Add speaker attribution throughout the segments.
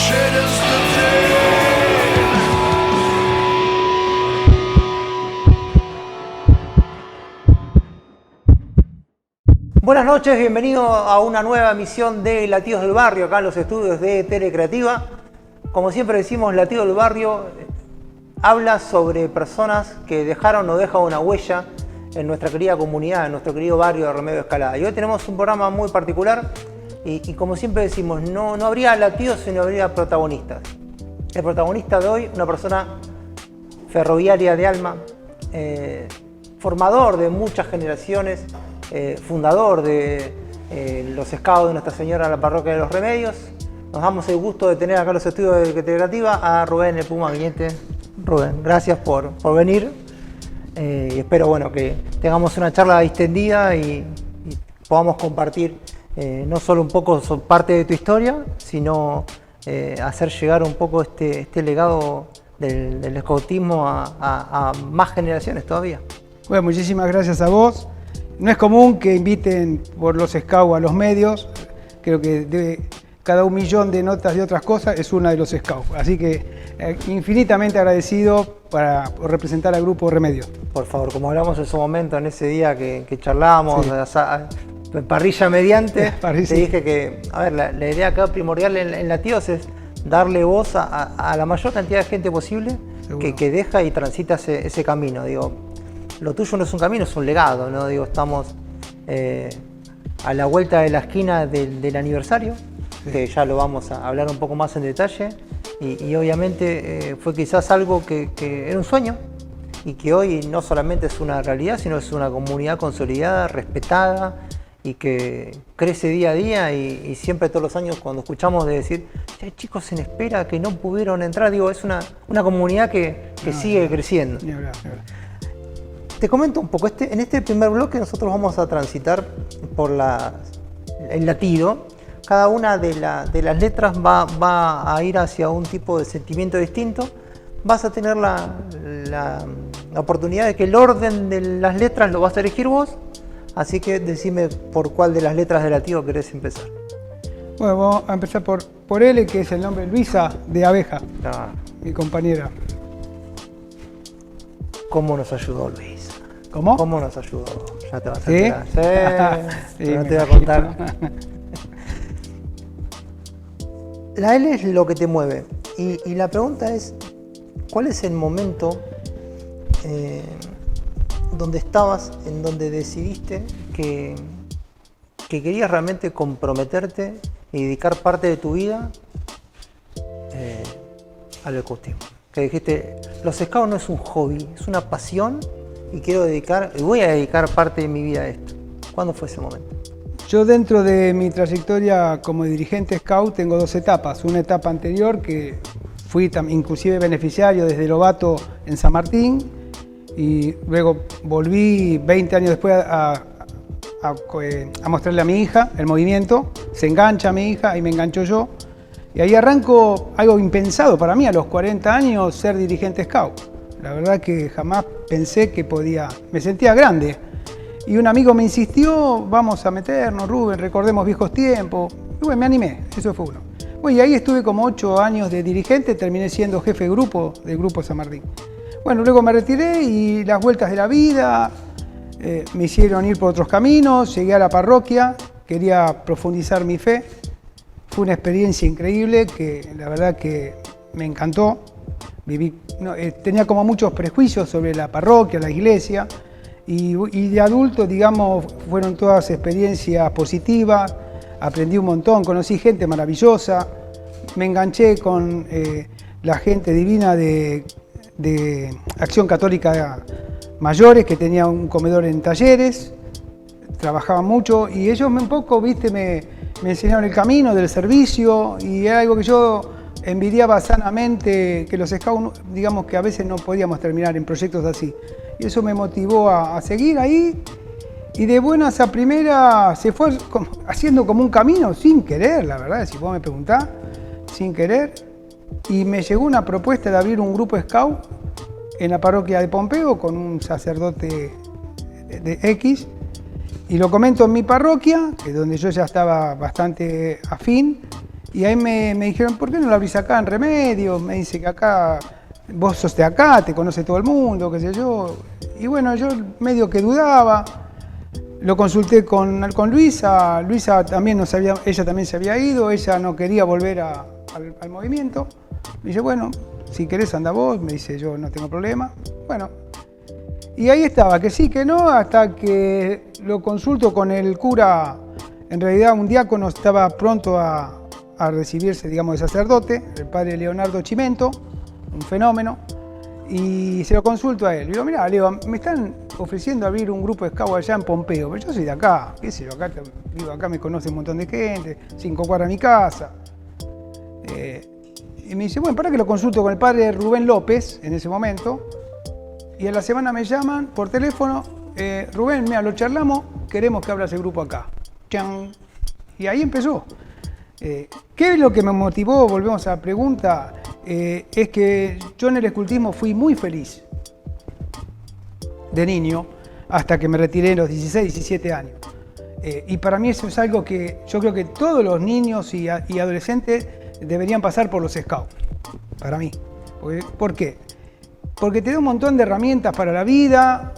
Speaker 1: shade is the day.
Speaker 2: Buenas noches, bienvenido a una nueva emisión de Latidos del Barrio, acá en los estudios de Telecreativa. Como siempre decimos, Latidos del Barrio habla sobre personas que dejaron o dejan una huella en nuestra querida comunidad, en nuestro querido barrio de Remedio Escalada. Y hoy tenemos un programa muy particular y como siempre decimos, no habría latidos si no habría protagonistas. El protagonista de hoy, una persona ferroviaria de alma, formador de muchas generaciones, fundador de los scouts de Nuestra Señora de la Parroquia de los Remedios. Nos damos el gusto de tener acá en los estudios de Telecreativa a Rubén el Puma Viñete. Rubén, gracias por venir y espero que tengamos una charla distendida y podamos compartir no solo un poco parte de tu historia, sino hacer llegar un poco este legado del scoutismo a más generaciones todavía.
Speaker 3: Bueno, muchísimas gracias a vos. No es común que inviten por los scouts a los medios, creo que de cada 1 millón de notas de otras cosas es una de los scouts, así que infinitamente agradecido por representar al grupo Remedios.
Speaker 2: Por favor, como hablamos en su momento, en ese día que charlábamos, sí, parrilla mediante, te dije que, a ver, la idea acá primordial en Latidos es darle voz a la mayor cantidad de gente posible que deja y transita ese camino. Digo, lo tuyo no es un camino, es un legado, ¿no? Digo, estamos a la vuelta de la esquina del aniversario, sí, que ya lo vamos a hablar un poco más en detalle, y obviamente fue quizás algo que era un sueño, y que hoy no solamente es una realidad, sino es una comunidad consolidada, respetada, y que crece día a día, y siempre todos los años cuando escuchamos de decir, hay chicos en espera que no pudieron entrar, digo, es una comunidad que sigue creciendo.
Speaker 3: Ni hablar.
Speaker 2: Te comento un poco, en este primer bloque nosotros vamos a transitar por el latido. Cada una de las letras va a ir hacia un tipo de sentimiento distinto. Vas a tener la oportunidad de que el orden de las letras lo vas a elegir vos, así que decime por cuál de las letras del latido querés empezar.
Speaker 3: Bueno, vamos a empezar por L, que es el nombre Luisa de Abeja, mi compañera.
Speaker 2: ¿Cómo nos ayudó Luis?
Speaker 3: ¿Cómo?
Speaker 2: ¿Cómo nos ayudó? Ya te vas a
Speaker 3: ¿Sí?
Speaker 2: enterar. Sí,
Speaker 3: sí,
Speaker 2: no te voy a contar. La L es lo que te mueve. Y la pregunta es, ¿cuál es el momento donde estabas, en donde decidiste que querías realmente comprometerte y dedicar parte de tu vida al scoutismo? Que dijiste, los scouts no es un hobby, es una pasión y voy a dedicar parte de mi vida a esto. ¿Cuándo fue ese momento?
Speaker 3: Yo dentro de mi trayectoria como dirigente scout tengo 2 etapas. Una etapa anterior que fui inclusive beneficiario desde Lobato en San Martín y luego volví 20 años después a mostrarle a mi hija el movimiento. Se engancha mi hija y me engancho yo. Y ahí arranco algo impensado para mí, a los 40 años, ser dirigente scout. La verdad que jamás pensé que podía, me sentía grande. Y un amigo me insistió, vamos a meternos, Rubén, recordemos viejos tiempos. Y bueno, me animé, eso fue uno. Bueno, y ahí estuve como 8 años de dirigente, terminé siendo jefe de grupo del Grupo San Martín. Bueno, luego me retiré y las vueltas de la vida me hicieron ir por otros caminos, llegué a la parroquia, quería profundizar mi fe. Fue una experiencia increíble que la verdad que me encantó. Tenía como muchos prejuicios sobre la parroquia, la iglesia, y de adulto, digamos, fueron todas experiencias positivas, aprendí un montón, conocí gente maravillosa, me enganché con la gente divina de Acción Católica Mayores, que tenía un comedor en Talleres, trabajaban mucho, y ellos un poco, me enseñaron el camino del servicio, y era algo que yo envidiaba sanamente, que los scouts, digamos que a veces no podíamos terminar en proyectos así. Y eso me motivó a seguir ahí, y de buenas a primeras se fue haciendo como un camino sin querer, la verdad, si vos me preguntás, sin querer. Y me llegó una propuesta de abrir un grupo scout en la parroquia de Pompeo con un sacerdote de X, y lo comento en mi parroquia, que es donde yo ya estaba bastante afín, Y ahí me dijeron, ¿por qué no lo abrís acá en Remedios? Me dice que acá, vos sos de acá, te conoce todo el mundo, qué sé yo. Y bueno, yo medio que dudaba. Lo consulté con Luisa. Luisa también no sabía, ella también se había ido, ella no quería volver al movimiento. Me dice, bueno, si querés anda vos. Me dice, yo no tengo problema. Bueno, y ahí estaba, que sí, que no, hasta que lo consulto con el cura. En realidad un diácono estaba pronto a recibirse, digamos, de sacerdote, el padre Leonardo Chimento, un fenómeno, y se lo consulto a él. Le digo, mirá, Leo, me están ofreciendo abrir un grupo de scout allá en Pompeo, pero yo soy de acá, qué sé yo, vivo acá, me conoce un montón de gente, 5 cuadras a mi casa. Y me dice, bueno, para que lo consulto con el padre Rubén López, en ese momento, y a la semana me llaman por teléfono, Rubén, mira, lo charlamos, queremos que abra ese grupo acá. ¡Chan! Y ahí empezó. ¿Qué es lo que me motivó? Volvemos a la pregunta. Es que yo en el escultismo fui muy feliz de niño hasta que me retiré a los 16, 17 años. Y para mí eso es algo que yo creo que todos los niños y adolescentes deberían pasar por los scouts, para mí. ¿Por qué? Porque te da un montón de herramientas para la vida.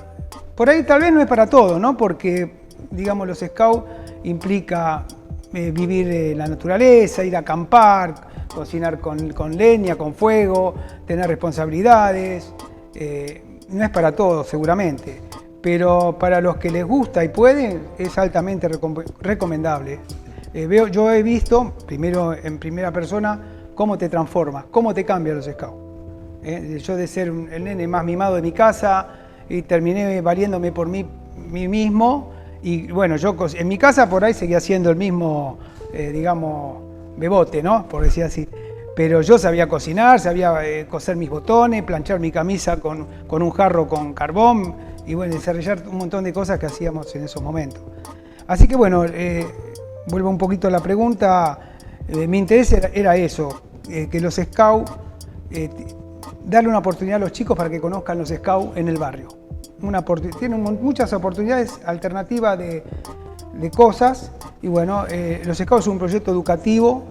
Speaker 3: Por ahí tal vez no es para todo, ¿no? Porque, digamos, los scouts implica vivir en la naturaleza, ir a acampar, cocinar con leña, con fuego, tener responsabilidades. No es para todos, seguramente, pero para los que les gusta y pueden, es altamente recomendable. Yo he visto, primero en primera persona, cómo te transforma, cómo te cambian los scouts. Yo de ser el nene más mimado de mi casa, y terminé valiéndome por mí mismo. Y bueno, yo en mi casa por ahí seguía siendo el mismo, digamos, bebote, ¿no? Por decir así. Pero yo sabía cocinar, sabía coser mis botones, planchar mi camisa con un jarro con carbón y bueno, desarrollar un montón de cosas que hacíamos en esos momentos. Así que bueno, vuelvo un poquito a la pregunta. Mi interés era eso, que los scouts, darle una oportunidad a los chicos para que conozcan los scouts en el barrio. Tienen muchas oportunidades alternativas de cosas y bueno, los scouts son un proyecto educativo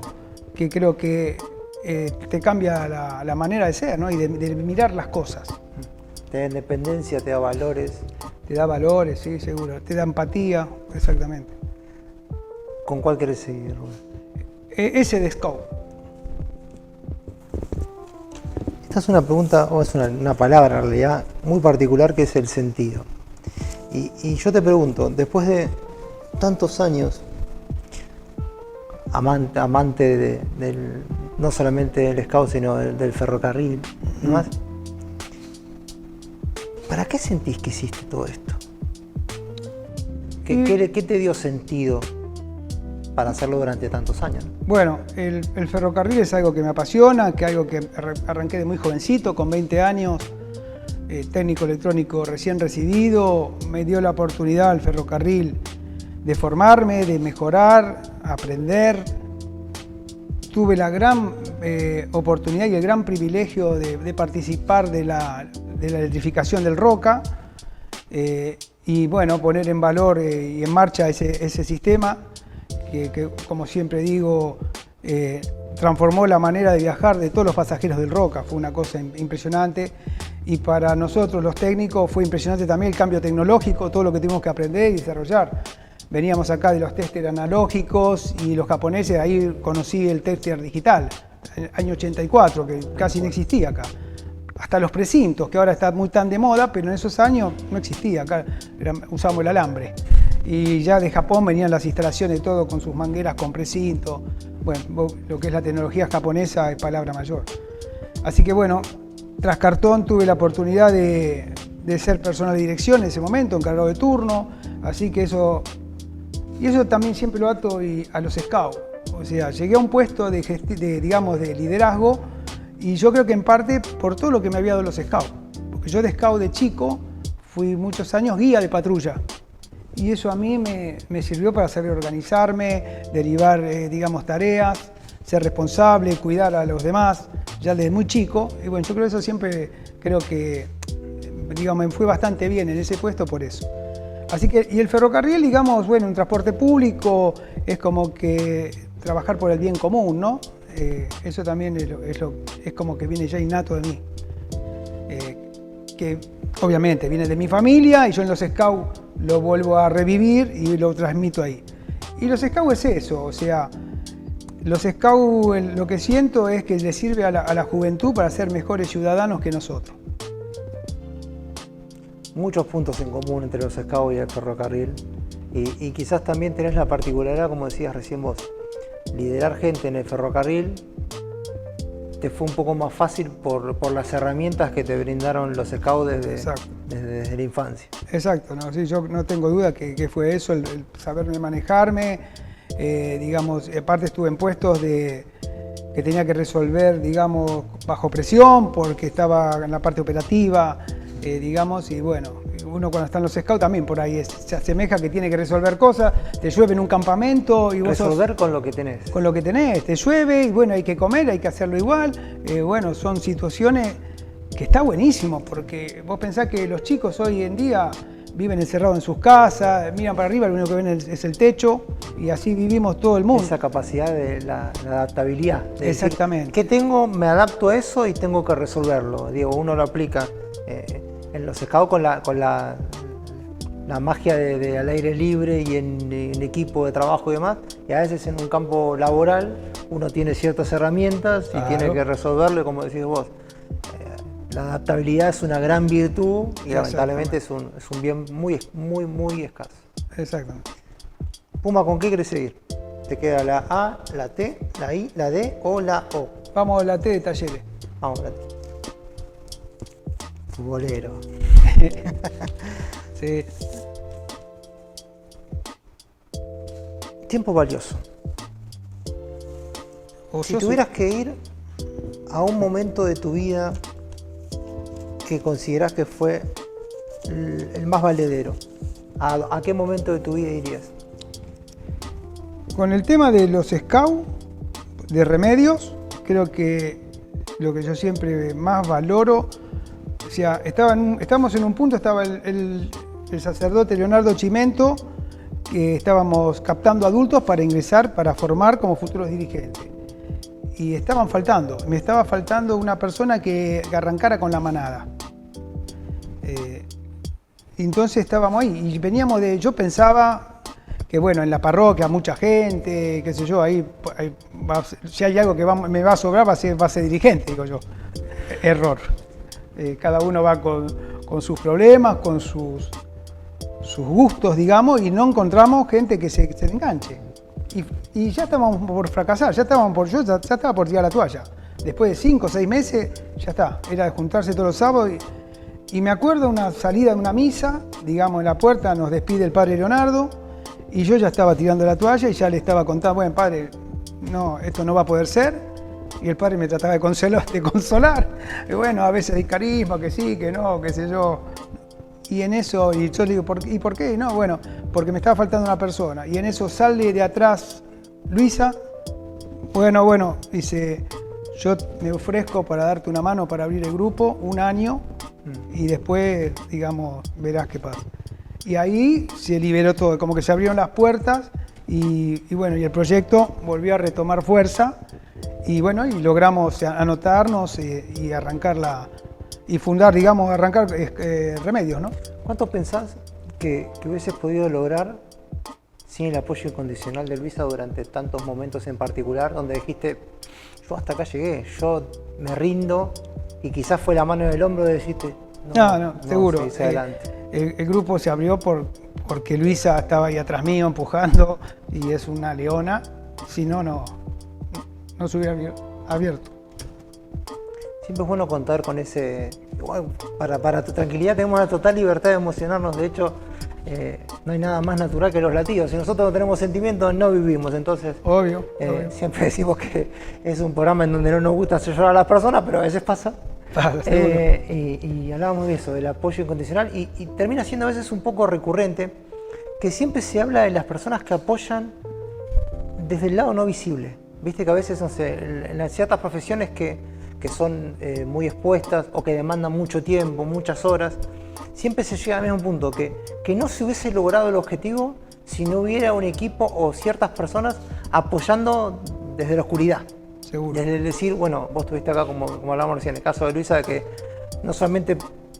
Speaker 3: que creo que te cambia la manera de ser, ¿no? Y de mirar las cosas.
Speaker 2: Te da independencia, te da valores.
Speaker 3: Te da valores, sí, seguro. Te da empatía, exactamente.
Speaker 2: ¿Con cuál querés seguir, Rubén?
Speaker 3: Ese de scout.
Speaker 2: Esta es una pregunta, o es una palabra en realidad, muy particular, que es el sentido. Y yo te pregunto, después de tantos años, amante no solamente del scout, sino del ferrocarril y demás, ¿para qué sentís que hiciste todo esto? ¿Qué te dio sentido para hacerlo durante tantos años?
Speaker 3: Bueno, el ferrocarril es algo que me apasiona, que es algo que arranqué de muy jovencito, con 20 años, técnico electrónico recién recibido. Me dio la oportunidad el ferrocarril de formarme, de mejorar, aprender. Tuve la gran oportunidad y el gran privilegio de participar de la electrificación del Roca y bueno, poner en valor y en marcha ese sistema que como siempre digo, transformó la manera de viajar de todos los pasajeros del Roca. Fue una cosa impresionante y para nosotros los técnicos fue impresionante también el cambio tecnológico, todo lo que tuvimos que aprender y desarrollar. Veníamos acá de los tester analógicos y los japoneses, ahí conocí el tester digital, en el año 84, que casi no existía acá. Hasta los precintos, que ahora está muy tan de moda, pero en esos años no existía, acá usábamos el alambre. Y ya de Japón venían las instalaciones, todo con sus mangueras con precinto. Bueno, lo que es la tecnología japonesa es palabra mayor. Así que bueno, tras cartón tuve la oportunidad de ser personal de dirección en ese momento, encargado de turno, así que eso también siempre lo ato a los scouts. O sea, llegué a un puesto digamos, de liderazgo y yo creo que en parte por todo lo que me había dado los scouts. Porque yo de scout de chico fui muchos años guía de patrulla. Y eso a mí me sirvió para saber organizarme, derivar, digamos, tareas, ser responsable, cuidar a los demás, ya desde muy chico. Y bueno, yo creo que eso siempre, creo que, digamos, me fue bastante bien en ese puesto por eso. Así que, y el ferrocarril, digamos, bueno, un transporte público es como que trabajar por el bien común, ¿no? Eso también es como que viene ya innato de mí. Que obviamente viene de mi familia y yo en los Scouts lo vuelvo a revivir y lo transmito ahí. Y los Scouts es eso, o sea, los Scouts lo que siento es que les sirve a la juventud para ser mejores ciudadanos que nosotros.
Speaker 2: Muchos puntos en común entre los Scouts y el ferrocarril. Y quizás también tenés la particularidad, como decías recién vos, liderar gente en el ferrocarril te fue un poco más fácil por las herramientas que te brindaron los Scouts desde la infancia.
Speaker 3: Exacto, ¿no? Sí, yo no tengo duda que fue eso, el saberme manejarme, digamos, aparte estuve en puestos que tenía que resolver, digamos, bajo presión, porque estaba en la parte operativa, digamos, y bueno, uno cuando está en los Scouts también por ahí se asemeja que tiene que resolver cosas, te llueve en un campamento y vos
Speaker 2: resolver con lo que tenés.
Speaker 3: Con lo que tenés, te llueve y bueno, hay que comer, hay que hacerlo igual, bueno, son situaciones que está buenísimo, porque vos pensás que los chicos hoy en día viven encerrados en sus casas, miran para arriba, lo único que ven es el techo y así vivimos todo el mundo.
Speaker 2: Esa capacidad de la adaptabilidad.
Speaker 3: Exactamente.
Speaker 2: Decir, ¿qué tengo? Me adapto a eso y tengo que resolverlo. Digo, uno lo aplica en los Scouts con la magia al aire libre y en equipo de trabajo y demás, y a veces en un campo laboral uno tiene ciertas herramientas y tiene que resolverlo, y como decís vos, la adaptabilidad es una gran virtud y lamentablemente es un bien muy escaso.
Speaker 3: Exactamente.
Speaker 2: Puma, ¿con qué querés seguir? ¿Te queda la A, la T, la I, la D o la O?
Speaker 3: Vamos a la T de Talleres.
Speaker 2: Vamos a la T. Futbolero.
Speaker 3: Sí.
Speaker 2: Tiempo valioso. Si tuvieras que ir a un momento de tu vida que considerás que fue el más valedero, ¿a qué momento de tu vida irías?
Speaker 3: Con el tema de los Scouts, de Remedios, creo que lo que yo siempre más valoro, o sea, estábamos en un punto, estaba el sacerdote Leonardo Chimento, que estábamos captando adultos para ingresar, para formar como futuros dirigentes. Y me estaba faltando una persona que arrancara con la manada. Entonces estábamos ahí y veníamos yo pensaba que bueno, en la parroquia mucha gente, qué sé yo, ahí si hay algo que me va a sobrar va a ser dirigente, digo yo. Error. Cada uno va con sus problemas, con sus gustos, digamos, y no encontramos gente que se enganche. Y ya estábamos por fracasar, yo ya estaba por tirar la toalla. Después de 5 o 6 meses, ya está, era de juntarse todos los sábados. Y me acuerdo una salida de una misa, digamos, en la puerta nos despide el padre Leonardo, y yo ya estaba tirando la toalla y ya le estaba contando, bueno, padre, no, esto no va a poder ser. Y el padre me trataba de consolar. Y bueno, a veces hay carisma, que sí, que no, qué sé yo. Y en eso, y yo le digo, ¿y por qué? No, bueno, porque me estaba faltando una persona. Y en eso sale de atrás Luisa. Bueno, dice, yo me ofrezco para darte una mano para abrir el grupo, 1 año, y después, digamos, verás qué pasa. Y ahí se liberó todo, como que se abrieron las puertas y bueno, y el proyecto volvió a retomar fuerza. Y bueno, y logramos anotarnos y arrancar y fundar, digamos, arrancar Remedios, ¿no?
Speaker 2: ¿Cuánto pensás que hubieses podido lograr sin el apoyo incondicional de Luisa durante tantos momentos en particular, donde dijiste, yo hasta acá llegué, yo me rindo, y quizás fue la mano en el hombro de decirte,
Speaker 3: no, seguro.
Speaker 2: Adelante.
Speaker 3: El grupo se abrió porque Luisa estaba ahí atrás mío empujando y es una leona, si no se hubiera abierto.
Speaker 2: Siempre es bueno contar con ese... Igual, para tu tranquilidad tenemos la total libertad de emocionarnos, de hecho no hay nada más natural que los latidos. Si nosotros no tenemos sentimientos, no vivimos, entonces...
Speaker 3: Obvio.
Speaker 2: Siempre decimos que es un programa en donde no nos gusta hacer llorar a las personas, pero a veces pasa. Y hablábamos de eso, del apoyo incondicional, y termina siendo a veces un poco recurrente, que siempre se habla de las personas que apoyan desde el lado no visible. Viste que a veces, no sé, en ciertas profesiones que son muy expuestas o que demandan mucho tiempo, muchas horas, siempre se llega al mismo punto, que no se hubiese logrado el objetivo si no hubiera un equipo o ciertas personas apoyando desde la oscuridad.
Speaker 3: Seguro.
Speaker 2: Desde decir, bueno, vos estuviste acá como hablábamos recién, en el caso de Luisa, de que no solamente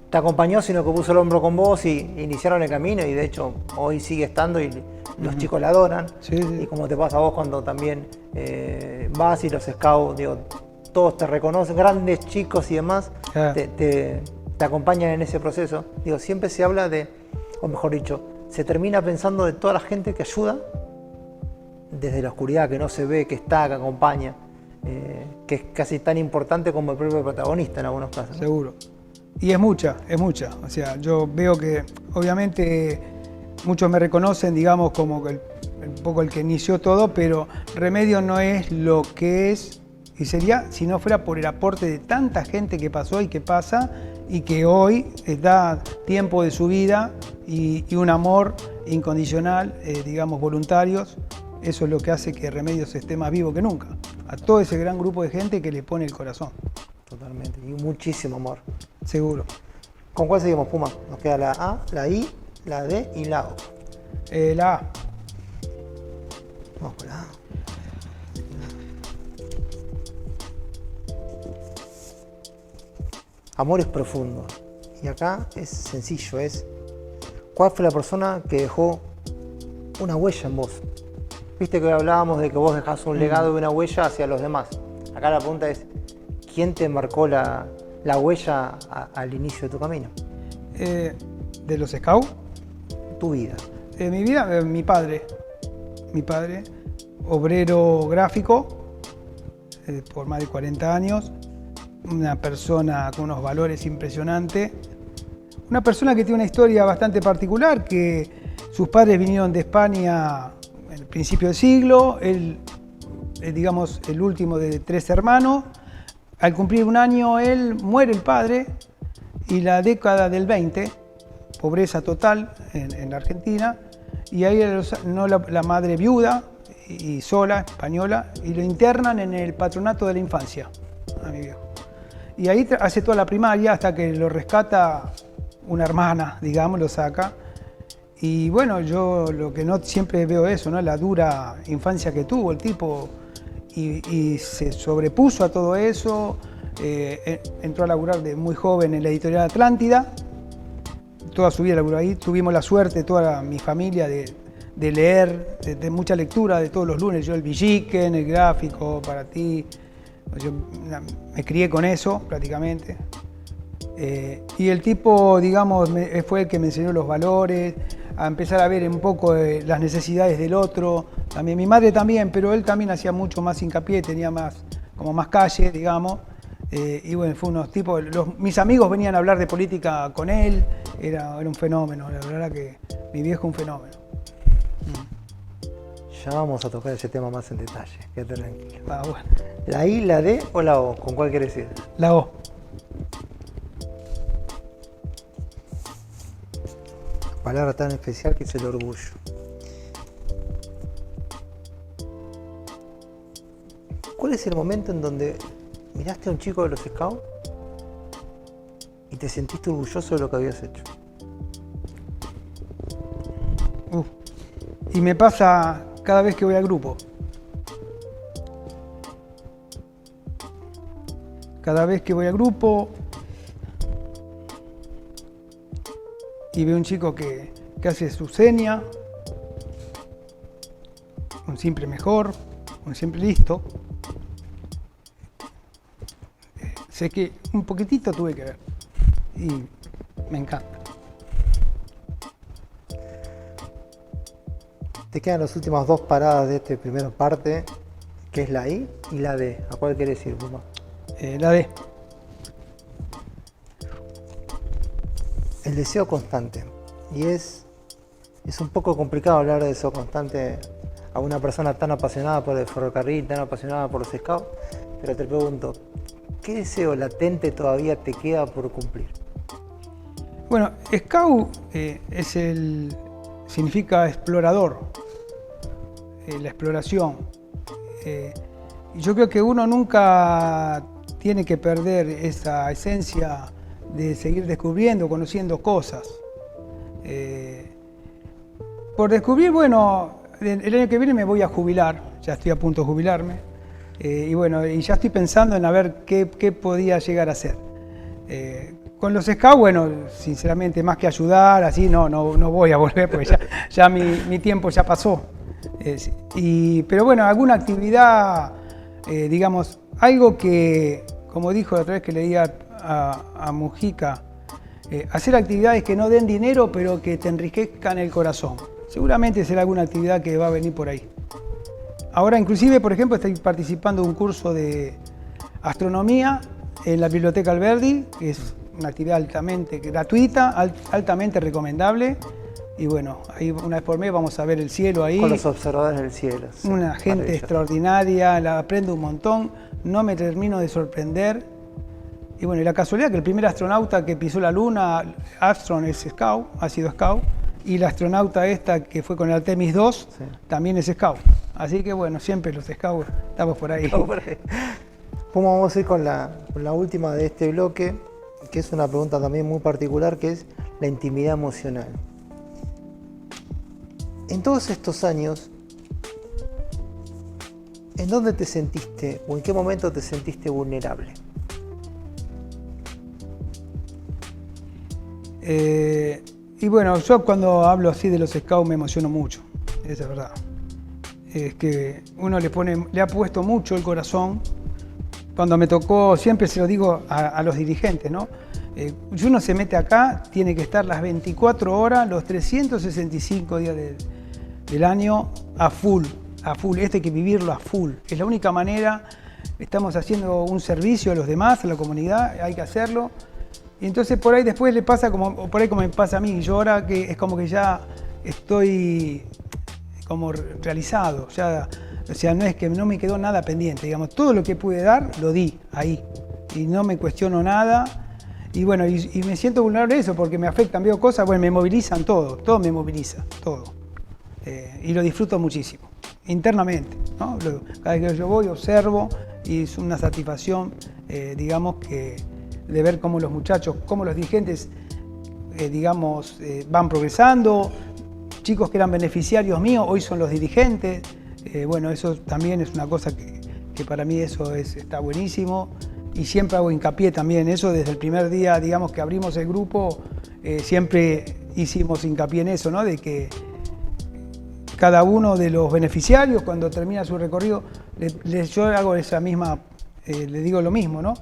Speaker 2: te acompañó, sino que puso el hombro con vos y iniciaron el camino, y de hecho hoy sigue estando y los chicos la adoran.
Speaker 3: Sí, sí.
Speaker 2: Y como te pasa a vos cuando también vas y los scouts, digo, todos te reconocen, grandes, chicos y demás, te acompañan en ese proceso. Digo, siempre se habla de, o mejor dicho, se termina pensando de toda la gente que ayuda, desde la oscuridad, que no se ve, que está, que acompaña, que es casi tan importante como el propio protagonista en algunos casos, ¿no?
Speaker 3: Seguro. Y es mucha, es mucha. O sea, yo veo que obviamente muchos me reconocen, digamos, como un poco el que inició todo, pero Remedios no es lo que es y sería si no fuera por el aporte de tanta gente que pasó y que pasa y que hoy da tiempo de su vida y un amor incondicional, digamos, voluntarios. Eso es lo que hace que Remedios esté más vivo que nunca. A todo ese gran grupo de gente que le pone el corazón.
Speaker 2: Totalmente, y muchísimo amor.
Speaker 3: Seguro.
Speaker 2: ¿Con cuál seguimos, Puma? Nos queda la A, la I, la D y la O.
Speaker 3: La A.
Speaker 2: Vamos con la A. Amor es profundo. Y acá es sencillo, es ¿cuál fue la persona que dejó una huella en vos? Viste que hablábamos de que vos dejás un legado y una huella hacia los demás. Acá la pregunta es, ¿quién te marcó la huella al inicio de tu camino?
Speaker 3: ¿De los scouts?
Speaker 2: Tu vida.
Speaker 3: Mi vida, mi padre. Mi padre, obrero gráfico, por más de 40 años. Una persona con unos valores impresionantes. Una persona que tiene una historia bastante particular, que sus padres vinieron de España en el principio del siglo. Él, digamos, el último de 3 hermanos. Al cumplir un año, él muere el padre y la década del 20, pobreza total en la Argentina, y ahí la madre viuda y sola, española, y lo internan en el patronato de la infancia, a mi viejo. Y ahí hace toda la primaria hasta que lo rescata una hermana, digamos, lo saca. Y bueno, yo lo que no siempre veo eso, ¿no? La dura infancia que tuvo el tipo. Y se sobrepuso a todo eso, entró a laburar de muy joven en la editorial Atlántida, toda su vida laburó ahí. Tuvimos la suerte, toda mi familia, de leer, de mucha lectura de todos los lunes. Yo el Villiquen, el Gráfico, Para Ti, yo me crié con eso prácticamente. Y el tipo, digamos, fue el que me enseñó los valores, a empezar a ver un poco las necesidades del otro. También mi madre también, pero él también hacía mucho más hincapié, tenía como más calle, digamos. Y bueno, fue unos tipos, mis amigos venían a hablar de política con él, era un fenómeno, la verdad que mi viejo un fenómeno.
Speaker 2: Ya vamos a tocar ese tema más en detalle, quédate tranquilo.
Speaker 3: Bueno.
Speaker 2: ¿La I, la D o la O? ¿Con cuál querés ir?
Speaker 3: La O.
Speaker 2: Palabra tan especial que es el orgullo. ¿Cuál es el momento en donde miraste a un chico de los scouts y te sentiste orgulloso de lo que habías hecho?
Speaker 3: Y me pasa cada vez que voy al grupo. Cada vez que voy al grupo y veo un chico que hace su seña, un siempre mejor, un siempre listo, sé que un poquitito tuve que ver y me encanta.
Speaker 2: Te quedan las últimas 2 paradas de esta primera parte, que es la I y la D. ¿A cuál querés ir, Puma?
Speaker 3: La D.
Speaker 2: El deseo constante. Y es un poco complicado hablar de deseo constante a una persona tan apasionada por el ferrocarril, tan apasionada por los scouts, pero te pregunto, ¿qué deseo latente todavía te queda por cumplir?
Speaker 3: Bueno, scout significa explorador, la exploración. Y yo creo que uno nunca tiene que perder esa esencia de seguir descubriendo, conociendo cosas. Por descubrir, bueno, el año que viene me voy a jubilar ya estoy a punto de jubilarme. Y bueno, y ya estoy pensando en a ver qué podía llegar a hacer. Con los scouts, bueno, sinceramente, más que ayudar, así no voy a volver, porque ya mi tiempo ya pasó. Pero bueno, alguna actividad, digamos, algo que, como dijo la otra vez que leía a Mujica, hacer actividades que no den dinero, pero que te enriquezcan el corazón. Seguramente será alguna actividad que va a venir por ahí. Ahora, inclusive, por ejemplo, estoy participando de un curso de astronomía en la Biblioteca Alberdi, que es una actividad altamente gratuita, altamente recomendable. Y bueno, ahí una vez por mes vamos a ver el cielo ahí.
Speaker 2: Con los observadores del cielo. Sí,
Speaker 3: una gente extraordinaria, la aprendo un montón, no me termino de sorprender. Y bueno, y la casualidad que el primer astronauta que pisó la Luna, Armstrong, es scout, ha sido scout. Y la astronauta esta que fue con el Artemis 2, sí, también es scout. Así que bueno, siempre los scouts estamos por ahí.
Speaker 2: Vamos a ir con la última de este bloque, que es una pregunta también muy particular, que es la intimidad emocional. En todos estos años, ¿en dónde te sentiste o en qué momento te sentiste vulnerable?
Speaker 3: Y bueno, yo cuando hablo así de los scouts me emociono mucho, esa es verdad. Es que uno le ha puesto mucho el corazón. Cuando me tocó, siempre se lo digo a los dirigentes, ¿no? Si uno se mete acá, tiene que estar las 24 horas, los 365 días del año a full. Esto hay que vivirlo a full. Es la única manera, estamos haciendo un servicio a los demás, a la comunidad, hay que hacerlo. Y entonces por ahí después le pasa como me pasa a mí. Yo ahora que es como que ya estoy como realizado, ya, o sea, no es que no me quedó nada pendiente, digamos, todo lo que pude dar, lo di ahí. Y no me cuestiono nada. Y bueno, y me siento vulnerable a eso porque me afectan, veo cosas, bueno, me movilizan todo me moviliza, todo. Y lo disfruto muchísimo, internamente, ¿no? Cada vez que yo voy, observo y es una satisfacción, digamos, de ver cómo los muchachos, cómo los dirigentes, digamos, van progresando. Chicos que eran beneficiarios míos, hoy son los dirigentes. Bueno, eso también es una cosa que para mí eso está buenísimo. Y siempre hago hincapié también en eso, desde el primer día, digamos, que abrimos el grupo, siempre hicimos hincapié en eso, ¿no? De que cada uno de los beneficiarios, cuando termina su recorrido, yo hago esa misma, le digo lo mismo, ¿no?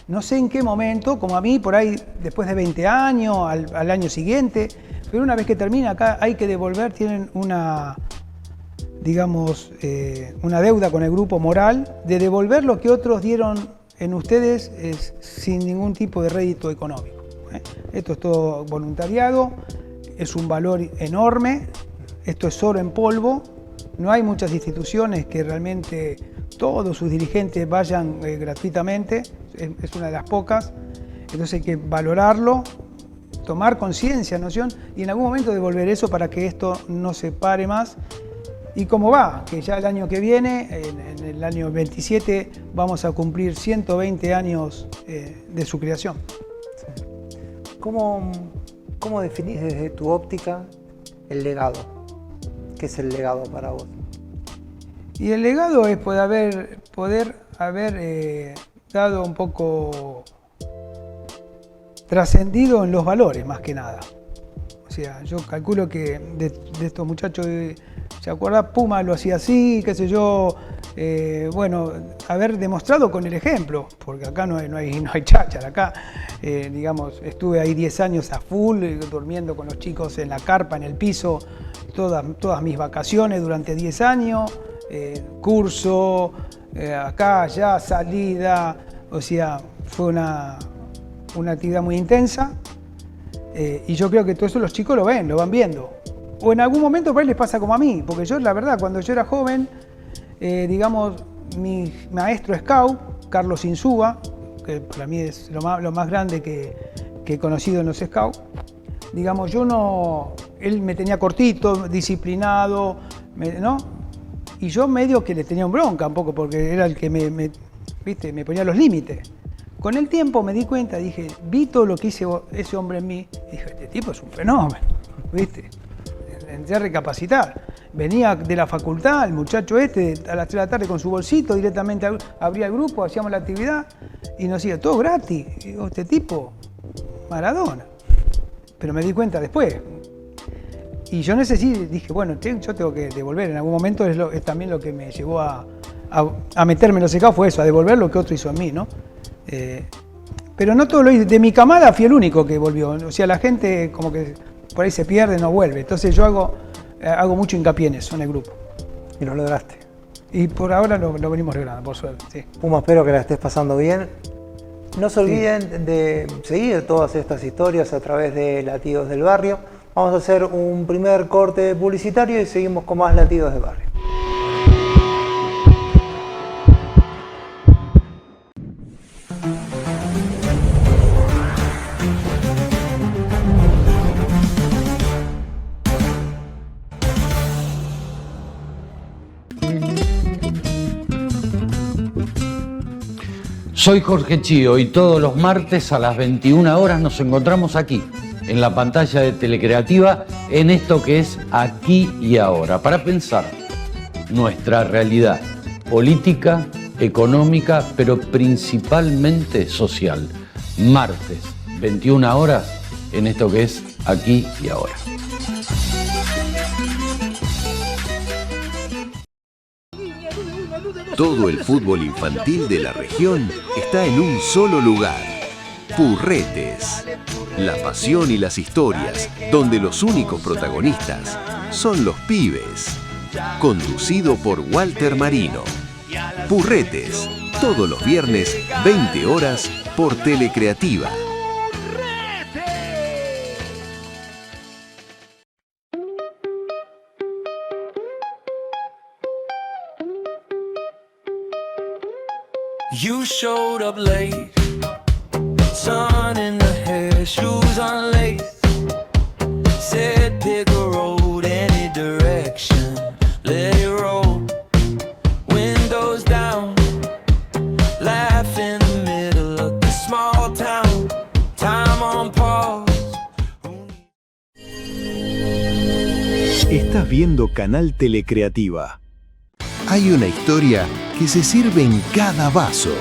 Speaker 3: No sé en qué momento, como a mí, por ahí, después de 20 años, al año siguiente, pero una vez que termina acá hay que devolver, tienen una, digamos, una deuda con el grupo moral de devolver lo que otros dieron en ustedes sin ningún tipo de rédito económico. Esto es todo voluntariado, es un valor enorme, esto es oro en polvo, no hay muchas instituciones que realmente todos sus dirigentes vayan gratuitamente, es una de las pocas, entonces hay que valorarlo, tomar conciencia, noción, y en algún momento devolver eso para que esto no se pare más. Y cómo va, que ya el año que viene, en el año 27, vamos a cumplir 120 años de su creación.
Speaker 2: Sí. ¿Cómo definís desde tu óptica el legado? ¿Qué es el legado para vos?
Speaker 3: Y el legado es poder haber dado un poco trascendido en los valores, más que nada. O sea, yo calculo que de estos muchachos, ¿se acuerda? Puma lo hacía así, qué sé yo. Bueno, haber demostrado con el ejemplo, porque acá no hay cháchara. Acá, digamos, estuve ahí 10 años a full, durmiendo con los chicos en la carpa, en el piso, todas mis vacaciones durante 10 años, curso, acá, allá, salida. O sea, fue una actividad muy intensa. Y yo creo que todo eso los chicos lo van viendo. O en algún momento por ahí les pasa como a mí, porque yo, la verdad, cuando yo era joven, digamos, mi maestro scout, Carlos Insúa, que para mí es lo más grande que he conocido en los scouts, digamos, él me tenía cortito, disciplinado, ¿no? Y yo medio que le tenía un bronca un poco, porque era el que me ponía los límites. Con el tiempo me di cuenta, dije, vi todo lo que hizo ese hombre en mí, y dije, este tipo es un fenómeno, ¿viste? entré a recapacitar. Venía de la facultad, el muchacho este, a las 3 de la tarde con su bolsito, directamente abría el grupo, hacíamos la actividad y nos decía, todo gratis. Y digo, este tipo, Maradona. Pero me di cuenta después. Y yo en ese sí dije, bueno, yo tengo que devolver. En algún momento es también lo que me llevó a meterme en los secados, fue eso, a devolver lo que otro hizo a mí, ¿no? Pero no todo lo hice. De mi camada fui el único que volvió. O sea, la gente como que por ahí se pierde, no vuelve. Entonces yo hago mucho hincapié en eso, en el grupo.
Speaker 2: Y lo lograste.
Speaker 3: Y por ahora lo venimos logrando, por suerte, sí.
Speaker 2: Puma, espero que la estés pasando bien. No se olviden de seguir todas estas historias a través de Latidos del Barrio. Vamos a hacer un primer corte publicitario y seguimos con más Latidos del Barrio.
Speaker 1: Soy Jorge Chío y todos los martes a las 21 horas nos encontramos aquí, en la pantalla de Telecreativa, en esto que es Aquí y Ahora, para pensar nuestra realidad política, económica, pero principalmente social. Martes, 21 horas, en esto que es Aquí y Ahora.
Speaker 4: Todo el fútbol infantil de la región está en un solo lugar. Purretes. La pasión y las historias, donde los únicos protagonistas son los pibes. Conducido por Walter Marino. Purretes. Todos los viernes, 20 horas, por Telecreativa.
Speaker 5: You showed up late, sun in the hair, shoes unlaced. Said pick a road, any direction, let it roll. Windows down, laugh in the middle of the small town. Time on pause.
Speaker 4: Estás viendo Canal Telecreativa. Hay una historia que se sirve en cada vaso.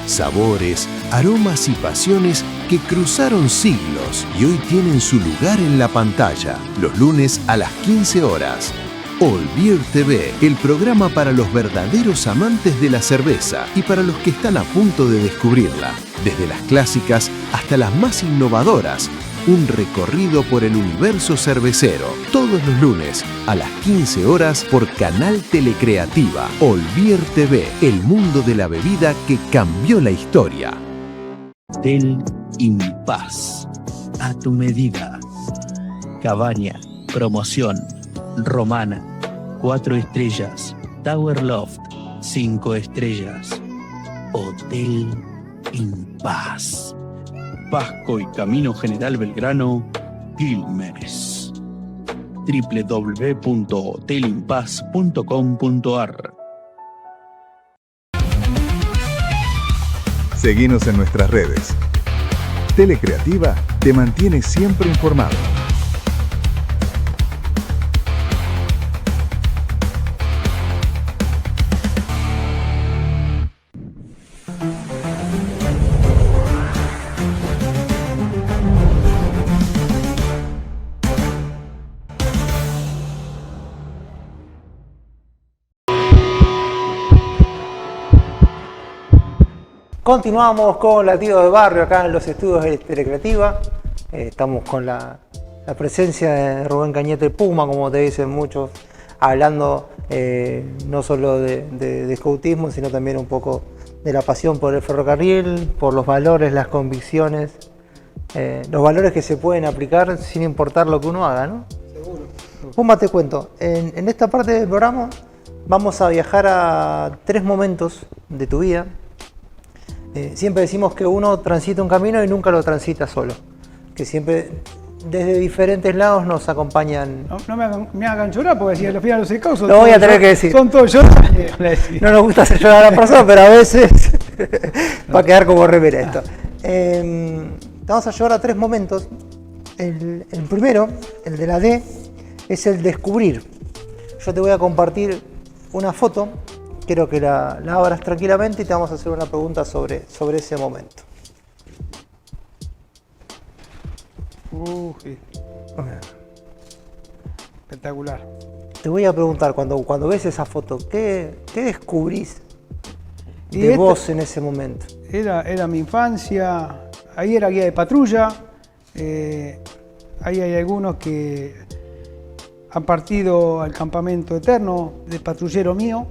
Speaker 4: Sabores, aromas y pasiones que cruzaron siglos y hoy tienen su lugar en la pantalla. Los lunes a las 15 horas. All Beer TV, el programa para los verdaderos amantes de la cerveza y para los que están a punto de descubrirla. Desde las clásicas hasta las más innovadoras. Un recorrido por el universo cervecero. Todos los lunes a las 15 horas por Canal Telecreativa. All Beer TV, el mundo de la bebida que cambió la historia.
Speaker 6: Hotel Impas, a tu medida. Cabaña, promoción, romana, 4 estrellas. Tower Loft, 5 estrellas. Hotel Impas. Pasco y Camino General Belgrano, Quilmes. www.hotelimpaz.com.ar.
Speaker 7: Seguinos en nuestras redes. Telecreativa te mantiene siempre informado.
Speaker 2: Continuamos con Latidos de Barrio acá en los estudios de Telecreativa. Estamos con la presencia de Rubén Cañete Puma, como te dicen muchos, hablando no solo de scoutismo, sino también un poco de la pasión por el ferrocarril, por los valores, las convicciones, los valores que se pueden aplicar sin importar lo que uno haga, ¿no?
Speaker 3: Seguro.
Speaker 2: Puma, te cuento, en esta parte del programa vamos a viajar a 3 momentos de tu vida. Siempre decimos que uno transita un camino y nunca lo transita solo, que siempre desde diferentes lados nos acompañan.
Speaker 3: No me hagan llorar porque si al final los secados
Speaker 2: lo voy a tener que decir.
Speaker 3: Son todos yo.
Speaker 2: No nos gusta hacer llorar a la persona, pero a veces va a quedar como remera esto. Vamos a llevar a 3 momentos. El primero, el de la D, es el descubrir. Yo te voy a compartir una foto, quiero que la abras tranquilamente y te vamos a hacer una pregunta sobre ese momento.
Speaker 3: Sí. Espectacular.
Speaker 2: Te voy a preguntar, cuando ves esa foto, ¿qué descubrís de vos en ese momento?
Speaker 3: Era mi infancia, ahí era guía de patrulla, ahí hay algunos que han partido al campamento eterno de patrullero mío,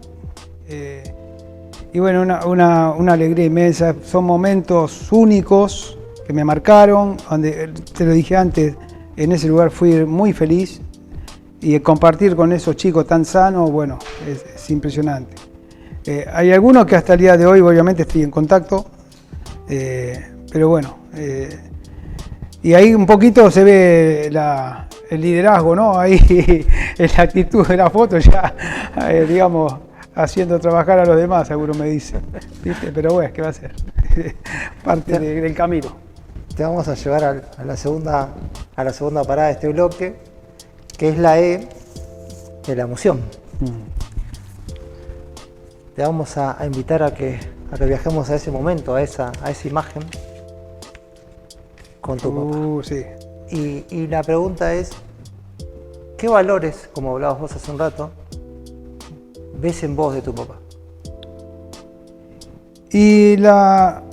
Speaker 3: y bueno, una alegría inmensa, son momentos únicos que me marcaron, donde, te lo dije antes, en ese lugar fui muy feliz, y compartir con esos chicos tan sanos, bueno, es impresionante. Hay algunos que hasta el día de hoy obviamente estoy en contacto, pero bueno, y ahí un poquito se ve el liderazgo, ¿no? Ahí en la actitud de la foto ya, digamos, haciendo trabajar a los demás, seguro me dicen, ¿viste? Pero bueno, ¿qué va a ser? Parte del camino.
Speaker 2: Te vamos a llevar a la segunda parada de este bloque, que es la E de la emoción. Te vamos a invitar a que viajemos a ese momento, a esa imagen con tu papá.
Speaker 3: Sí.
Speaker 2: Y la pregunta es, ¿qué valores, como hablabas vos hace un rato, ves en vos de tu papá?
Speaker 3: Y la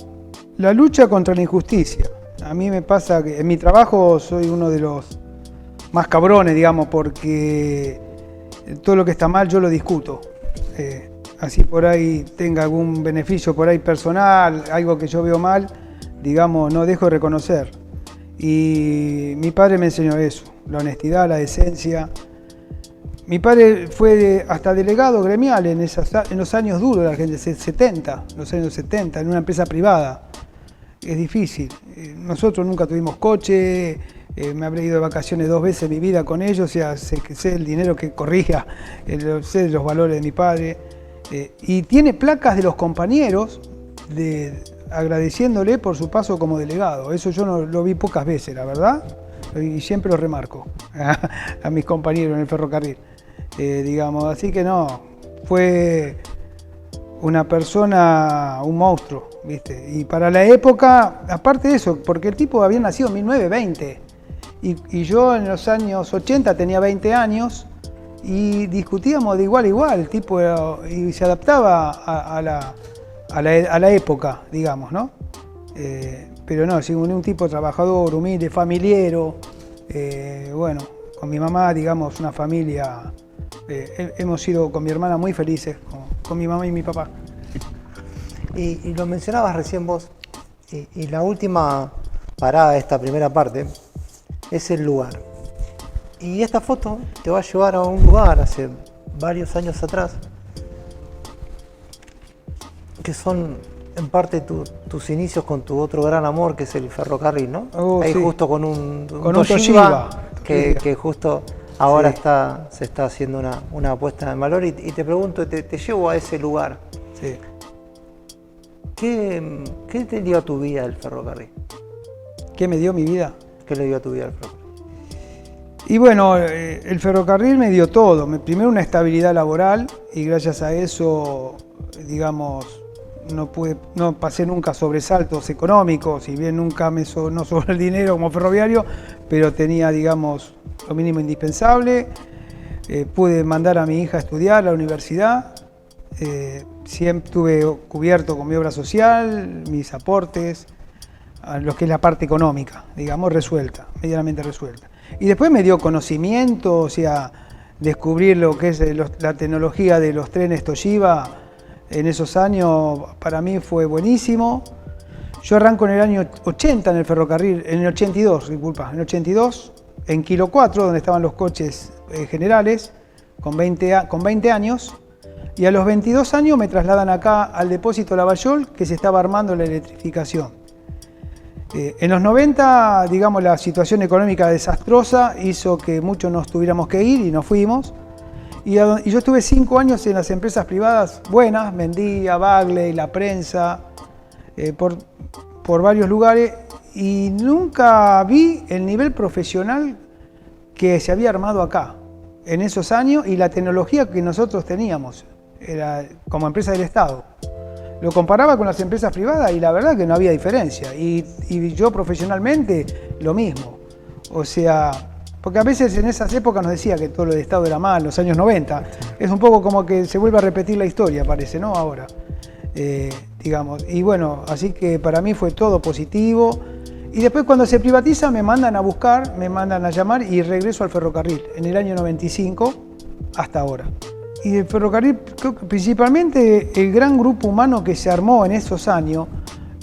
Speaker 3: lucha contra la injusticia. A mí me pasa que en mi trabajo soy uno de los más cabrones, digamos, porque todo lo que está mal yo lo discuto. Así por ahí tenga algún beneficio por ahí personal, algo que yo veo mal, digamos, no dejo de reconocer. Y mi padre me enseñó eso, la honestidad, la decencia. Mi padre fue hasta delegado gremial en los años duros de la Argentina, los años 70, en una empresa privada. Es difícil. Nosotros nunca tuvimos coche, me habré ido de vacaciones 2 veces en mi vida con ellos, o sea, sé el dinero que corría, sé los valores de mi padre. Y tiene placas de los compañeros agradeciéndole por su paso como delegado. Eso yo no lo vi pocas veces, la verdad, y siempre lo remarco a mis compañeros en el ferrocarril. Digamos, así que no, fue una persona, un monstruo, ¿viste? Y para la época, aparte de eso, porque el tipo había nacido en 1920 y yo en los años 80 tenía 20 años y discutíamos de igual a igual, el tipo y se adaptaba a la época, digamos, ¿no? Pero no, sí, un tipo trabajador, humilde, familiero, bueno, con mi mamá, digamos, una familia, hemos sido con mi hermana muy felices, con mi mamá y mi papá.
Speaker 2: Y lo mencionabas recién vos, y la última parada de esta primera parte es el lugar. Y esta foto te va a llevar a un lugar hace varios años atrás, que son en parte tus inicios con tu otro gran amor, que es el ferrocarril, ¿no? Ahí sí. Justo con un Toshiba, que justo ahora sí. Se está haciendo una apuesta en valor, y te pregunto, te llevo a ese lugar.
Speaker 3: Sí.
Speaker 2: ¿Qué te dio a tu vida el ferrocarril?
Speaker 3: ¿Qué me dio mi vida?
Speaker 2: ¿Qué le dio a tu vida el ferrocarril?
Speaker 3: Y bueno, el ferrocarril me dio todo. Primero una estabilidad laboral, y gracias a eso, digamos, no pasé nunca sobresaltos económicos, si bien nunca no sobró el dinero como ferroviario, pero tenía, digamos, lo mínimo indispensable. Pude mandar a mi hija a estudiar a la universidad. Siempre estuve cubierto con mi obra social, mis aportes, a lo que es la parte económica, digamos, resuelta, medianamente resuelta. Y después me dio conocimiento, o sea, descubrir lo que es la tecnología de los trenes Toshiba en esos años, para mí fue buenísimo. Yo arranco en el año 80 en el ferrocarril, en el 82, disculpa, en el 82, en Kilo 4, donde estaban los coches generales, con 20 años. Y a los 22 años me trasladan acá al depósito Lavallol, que se estaba armando la electrificación. En los 90, digamos, la situación económica desastrosa hizo que muchos nos tuviéramos que ir y nos fuimos. Y yo estuve 5 años en las empresas privadas buenas, Mendía, Bagley, La Prensa, por varios lugares, y nunca vi el nivel profesional que se había armado acá. en esos años y la tecnología que nosotros teníamos era como empresa del Estado. Lo comparaba con las empresas privadas y la verdad que no había diferencia. Y yo profesionalmente lo mismo. O sea, porque a veces en esas épocas nos decía que todo lo del Estado era mal, los años 90. Es un poco como que se vuelve a repetir la historia, parece, ¿no? Ahora, digamos. Y bueno, así que para mí fue todo positivo. Y después cuando se privatiza me mandan a buscar, me mandan a llamar y regreso al ferrocarril en el año 95 hasta ahora. Y el ferrocarril, creo que principalmente el gran grupo humano que se armó en esos años,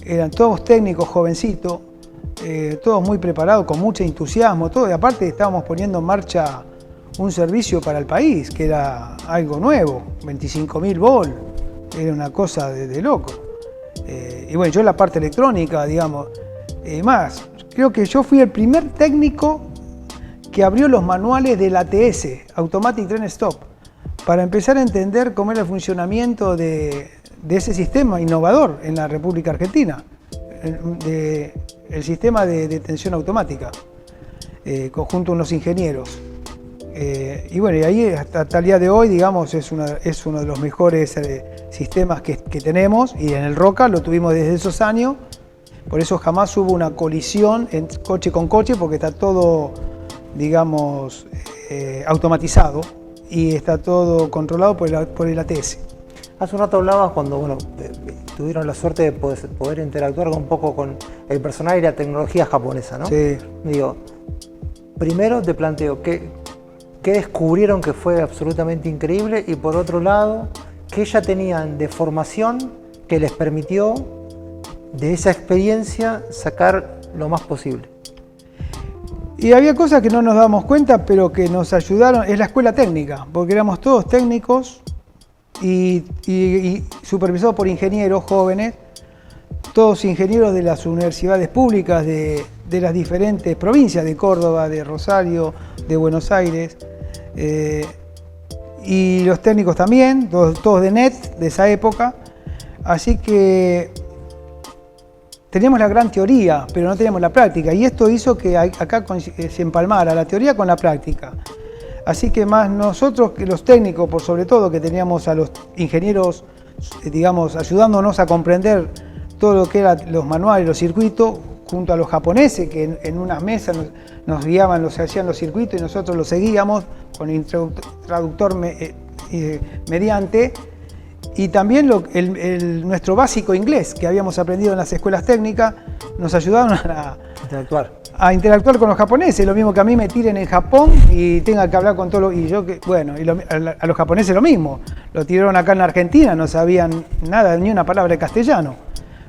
Speaker 3: eran todos técnicos jovencitos, todos muy preparados, con mucho entusiasmo, todo. Y aparte estábamos poniendo en marcha un servicio para el país, que era algo nuevo, 25.000 volt, era una cosa de loco. Y bueno, yo en la parte electrónica, digamos, más, creo que yo fui el primer técnico que abrió los manuales del ATS, Automatic Train Stop, para empezar a entender cómo era el funcionamiento de ese sistema innovador en la República Argentina, el sistema de detención automática, junto a unos ingenieros. Y bueno, y ahí hasta el día de hoy, digamos, es uno de los mejores sistemas que tenemos, y en el Roca lo tuvimos desde esos años, por eso jamás hubo una colisión en coche con coche, porque está todo, digamos, automatizado. Y está todo controlado por el ATS.
Speaker 2: Hace un rato hablabas cuando bueno, tuvieron la suerte de poder interactuar un poco con el personal y la tecnología japonesa, ¿no?
Speaker 3: Sí.
Speaker 2: Digo, primero te planteo, ¿qué descubrieron que fue absolutamente increíble? Y por otro lado, ¿qué ya tenían de formación que les permitió de esa experiencia sacar lo más posible?
Speaker 3: Y había cosas que no nos dábamos cuenta, pero que nos ayudaron. Es la escuela técnica, porque éramos todos técnicos y supervisados por ingenieros jóvenes, todos ingenieros de las universidades públicas de las diferentes provincias, de Córdoba, de Rosario, de Buenos Aires, y los técnicos también, todos de NET de esa época. Así que teníamos la gran teoría, pero no teníamos la práctica, y esto hizo que acá se empalmara la teoría con la práctica. Así que más nosotros que los técnicos, por sobre todo, que teníamos a los ingenieros, digamos, ayudándonos a comprender todo lo que eran los manuales, los circuitos, junto a los japoneses que en unas mesas nos guiaban, hacían los circuitos y nosotros los seguíamos con el traductor mediante. Y también nuestro básico inglés que habíamos aprendido en las escuelas técnicas nos ayudaron a interactuar con los japoneses. Lo mismo que a mí me tiren en Japón y tenga que hablar con todos a los japoneses lo mismo. Lo tiraron acá en la Argentina, no sabían nada, ni una palabra de castellano.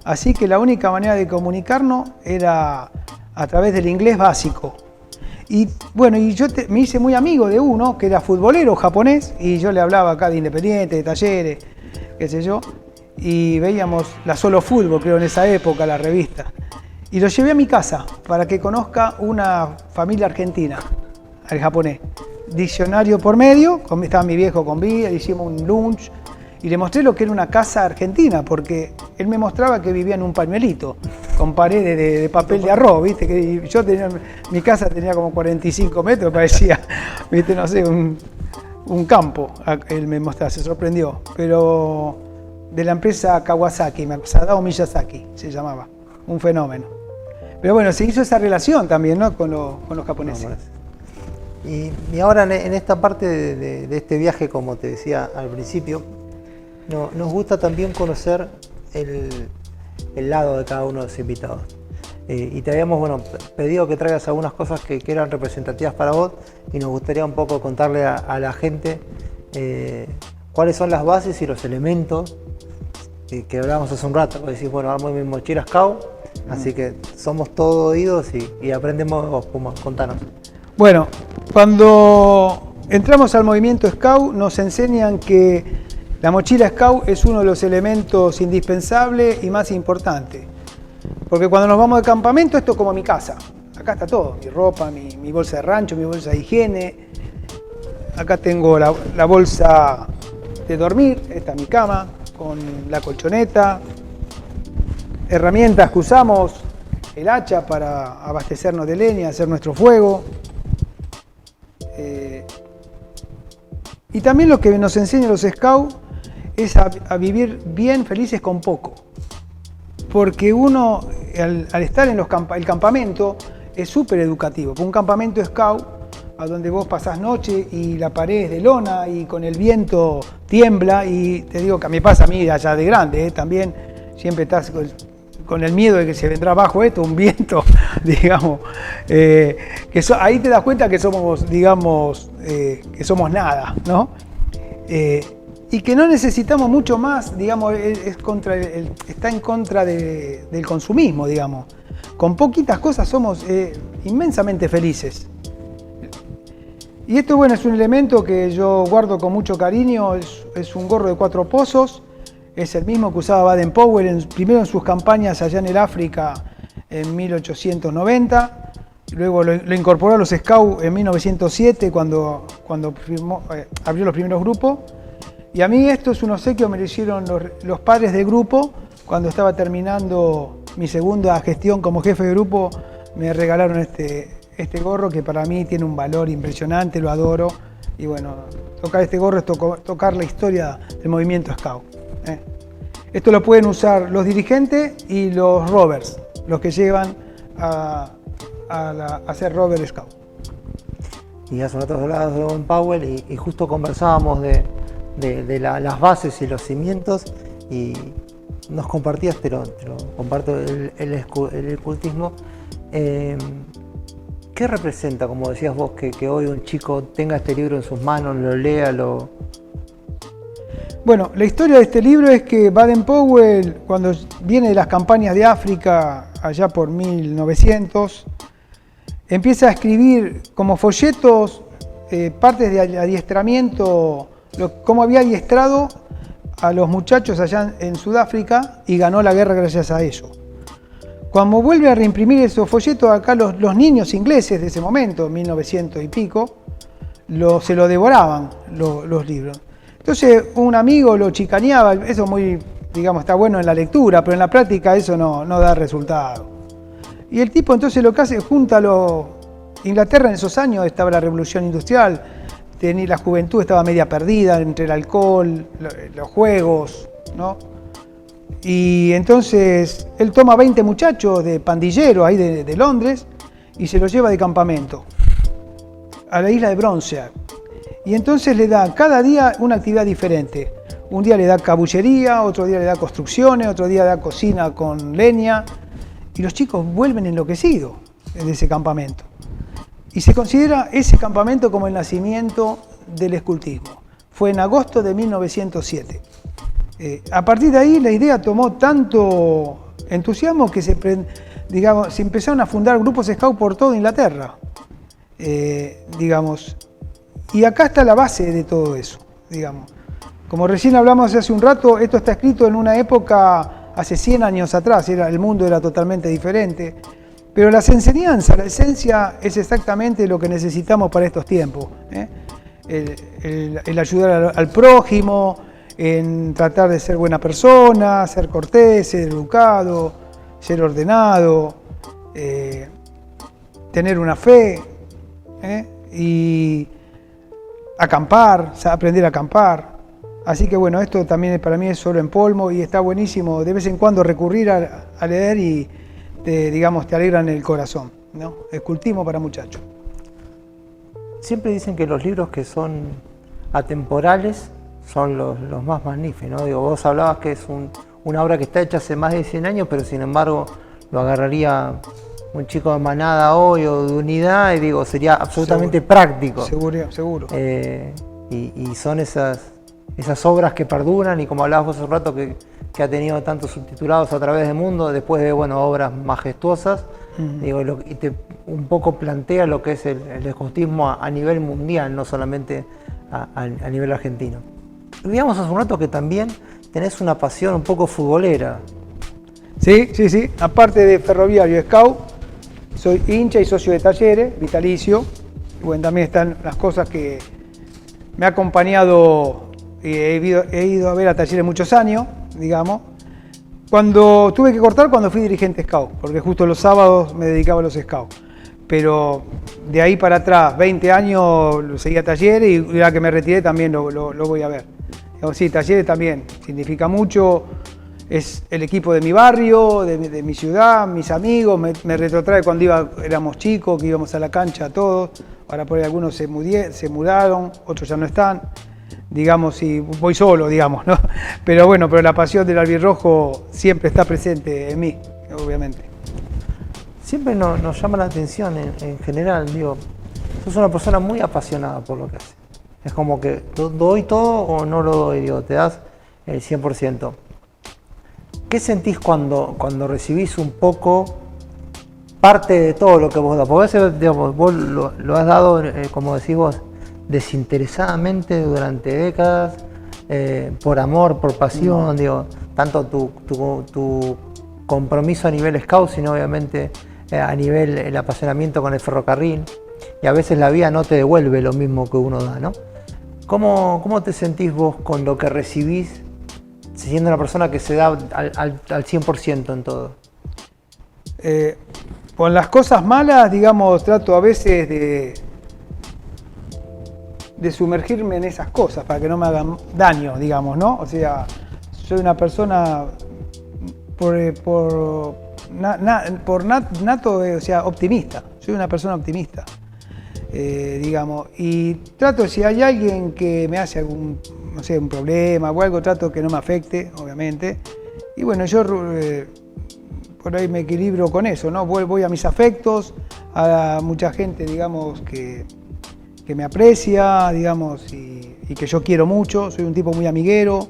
Speaker 3: Así que la única manera de comunicarnos era a través del inglés básico. Y bueno, y yo me hice muy amigo de uno que era futbolero japonés y yo le hablaba acá de Independiente, de Talleres, qué sé yo, y veíamos la Solo Fútbol, creo, en esa época, la revista. Y lo llevé a mi casa para que conozca una familia argentina, al japonés. Diccionario por medio, estaba mi viejo con vida, hicimos un lunch y le mostré lo que era una casa argentina, porque él me mostraba que vivía en un pañuelito, con paredes de papel de arroz, ¿viste? Que yo mi casa tenía como 45 metros, parecía, ¿viste? No sé, un campo. Él me mostraba, se sorprendió, pero de la empresa Kawasaki, Sadao Miyazaki se llamaba, un fenómeno. Pero bueno, se hizo esa relación también, ¿no? con los japoneses.
Speaker 2: Y ahora en esta parte de este viaje, como te decía al principio, nos gusta también conocer el lado de cada uno de los invitados. Y te habíamos pedido que traigas algunas cosas que eran representativas para vos, y nos gustaría un poco contarle a la gente cuáles son las bases y los elementos que hablábamos hace un rato. Decís, bueno, armo mi mochila Scout, así que somos todos oídos y aprendemos vos, Puma, contanos.
Speaker 3: Bueno, cuando entramos al movimiento Scout nos enseñan que la mochila Scout es uno de los elementos indispensables y más importantes. Porque cuando nos vamos de campamento, esto es como mi casa. Acá está todo, mi ropa, mi bolsa de rancho, mi bolsa de higiene. Acá tengo la bolsa de dormir, esta es mi cama, con la colchoneta. Herramientas que usamos, el hacha para abastecernos de leña, hacer nuestro fuego. Y también lo que nos enseñan los scouts es a vivir bien, felices con poco. Porque uno, al estar en el campamento, es súper educativo. Un campamento scout, a donde vos pasás noche y la pared es de lona y con el viento tiembla, y te digo que me pasa a mí allá de grande, también siempre estás con el miedo de que se vendrá abajo esto, un viento, digamos, ahí te das cuenta que somos, digamos, que somos nada, ¿no? Y que no necesitamos mucho más, digamos, está en contra del consumismo, digamos. Con poquitas cosas somos inmensamente felices. Y esto, bueno, es un elemento que yo guardo con mucho cariño, es un gorro de 4 pozos, es el mismo que usaba Baden-Powell primero en sus campañas allá en el África en 1890, luego lo incorporó a los Scouts en 1907 cuando abrió los primeros grupos. Y a mí esto es un obsequio, me lo hicieron los padres de grupo. Cuando estaba terminando mi segunda gestión como jefe de grupo, me regalaron este gorro que para mí tiene un valor impresionante, lo adoro. Y bueno, tocar este gorro es tocar la historia del movimiento Scout. Esto lo pueden usar los dirigentes y los rovers, los que llevan a ser rover Scout.
Speaker 2: Y hace un rato hablabas de Baden-Powell y justo conversábamos de las bases y los cimientos, y nos compartías, te lo comparto, el escultismo. ¿Qué representa, como decías vos, que hoy un chico tenga este libro en sus manos, lo lea,
Speaker 3: Bueno, la historia de este libro es que Baden-Powell, cuando viene de las campañas de África, allá por 1900, empieza a escribir como folletos partes de adiestramiento, cómo había adiestrado a los muchachos allá en Sudáfrica y ganó la guerra gracias a eso. Cuando vuelve a reimprimir esos folletos, acá los niños ingleses de ese momento, 1900 y pico, se lo devoraban los libros. Entonces un amigo lo chicaneaba, eso muy, digamos, está bueno en la lectura, pero en la práctica eso no da resultado. Y el tipo entonces lo que hace, Inglaterra en esos años estaba la revolución industrial, la juventud estaba media perdida entre el alcohol, los juegos, ¿no? Y entonces él toma 20 muchachos de pandilleros ahí de Londres y se los lleva de campamento a la isla de Bronce. Y entonces le da cada día una actividad diferente. Un día le da cabullería, otro día le da construcciones, otro día le da cocina con leña. Y los chicos vuelven enloquecidos de ese campamento. Y se considera ese campamento como el nacimiento del escultismo. Fue en agosto de 1907. A partir de ahí la idea tomó tanto entusiasmo que se empezaron a fundar grupos scout por toda Inglaterra. Y acá está la base de todo eso, digamos. Como recién hablamos hace un rato, esto está escrito en una época hace 100 años atrás, el mundo era totalmente diferente. Pero las enseñanzas, la esencia es exactamente lo que necesitamos para estos tiempos. El ayudar al prójimo, en tratar de ser buena persona, ser cortés, ser educado, ser ordenado, tener una fe y acampar, aprender a acampar. Así que bueno, esto también para mí es solo en polvo y está buenísimo de vez en cuando recurrir a leer y te alegran el corazón, ¿no? Escultismo para muchachos.
Speaker 2: Siempre dicen que los libros que son atemporales son los más magníficos, ¿no? Digo, vos hablabas que es una obra que está hecha hace más de 100 años, pero sin embargo lo agarraría un chico de Manada hoy o de Unidad y digo, sería absolutamente práctico.
Speaker 3: Seguro.
Speaker 2: Y son esas obras que perduran, y como hablabas vos hace un rato que ha tenido tantos subtitulados a través del mundo, después de obras majestuosas, digo, un poco plantea lo que es el escultismo a nivel mundial, no solamente a nivel argentino. Digamos hace un rato que también tenés una pasión un poco futbolera.
Speaker 3: Sí. Aparte de Ferroviario Scout, soy hincha y socio de Talleres, vitalicio. Y bueno, también están las cosas que me ha acompañado y he ido a ver a Talleres muchos años, digamos. Cuando fui dirigente Scout, porque justo los sábados me dedicaba a los Scouts. Pero de ahí para atrás, 20 años, seguía Talleres y la que me retiré también lo voy a ver. Sí, Talleres también significa mucho, es el equipo de mi barrio, de mi ciudad, mis amigos, me retrotrae cuando éramos chicos, que íbamos a la cancha todos, ahora por ahí algunos se mudaron, otros ya no están, digamos, y voy solo, digamos, ¿no? Pero bueno, pero la pasión del albirrojo siempre está presente en mí, obviamente.
Speaker 2: Siempre nos llama la atención en general, digo, sos una persona muy apasionada por lo que haces. Es como que doy todo o no lo doy, digo, te das el 100%. ¿Qué sentís cuando recibís un poco parte de todo lo que vos das? Porque a veces, digamos, vos lo has dado, como decís vos, desinteresadamente durante décadas, por amor, por pasión, digo, tanto tu compromiso a nivel scout, sino obviamente a nivel el apasionamiento con el ferrocarril. Y a veces la vida no te devuelve lo mismo que uno da, ¿no? ¿Cómo te sentís vos con lo que recibís, siendo una persona que se da al 100% en todo?
Speaker 3: Con las cosas malas, digamos, trato a veces de sumergirme en esas cosas para que no me hagan daño, digamos, ¿no? O sea, soy una persona nato, o sea, optimista. Soy una persona optimista. Digamos, y trato, si hay alguien que me hace algún, no sé, un problema o algo, trato que no me afecte, obviamente. Y bueno, yo por ahí me equilibro con eso, ¿no? Voy a mis afectos, a mucha gente, digamos, que me aprecia, digamos, y que yo quiero mucho. Soy un tipo muy amiguero,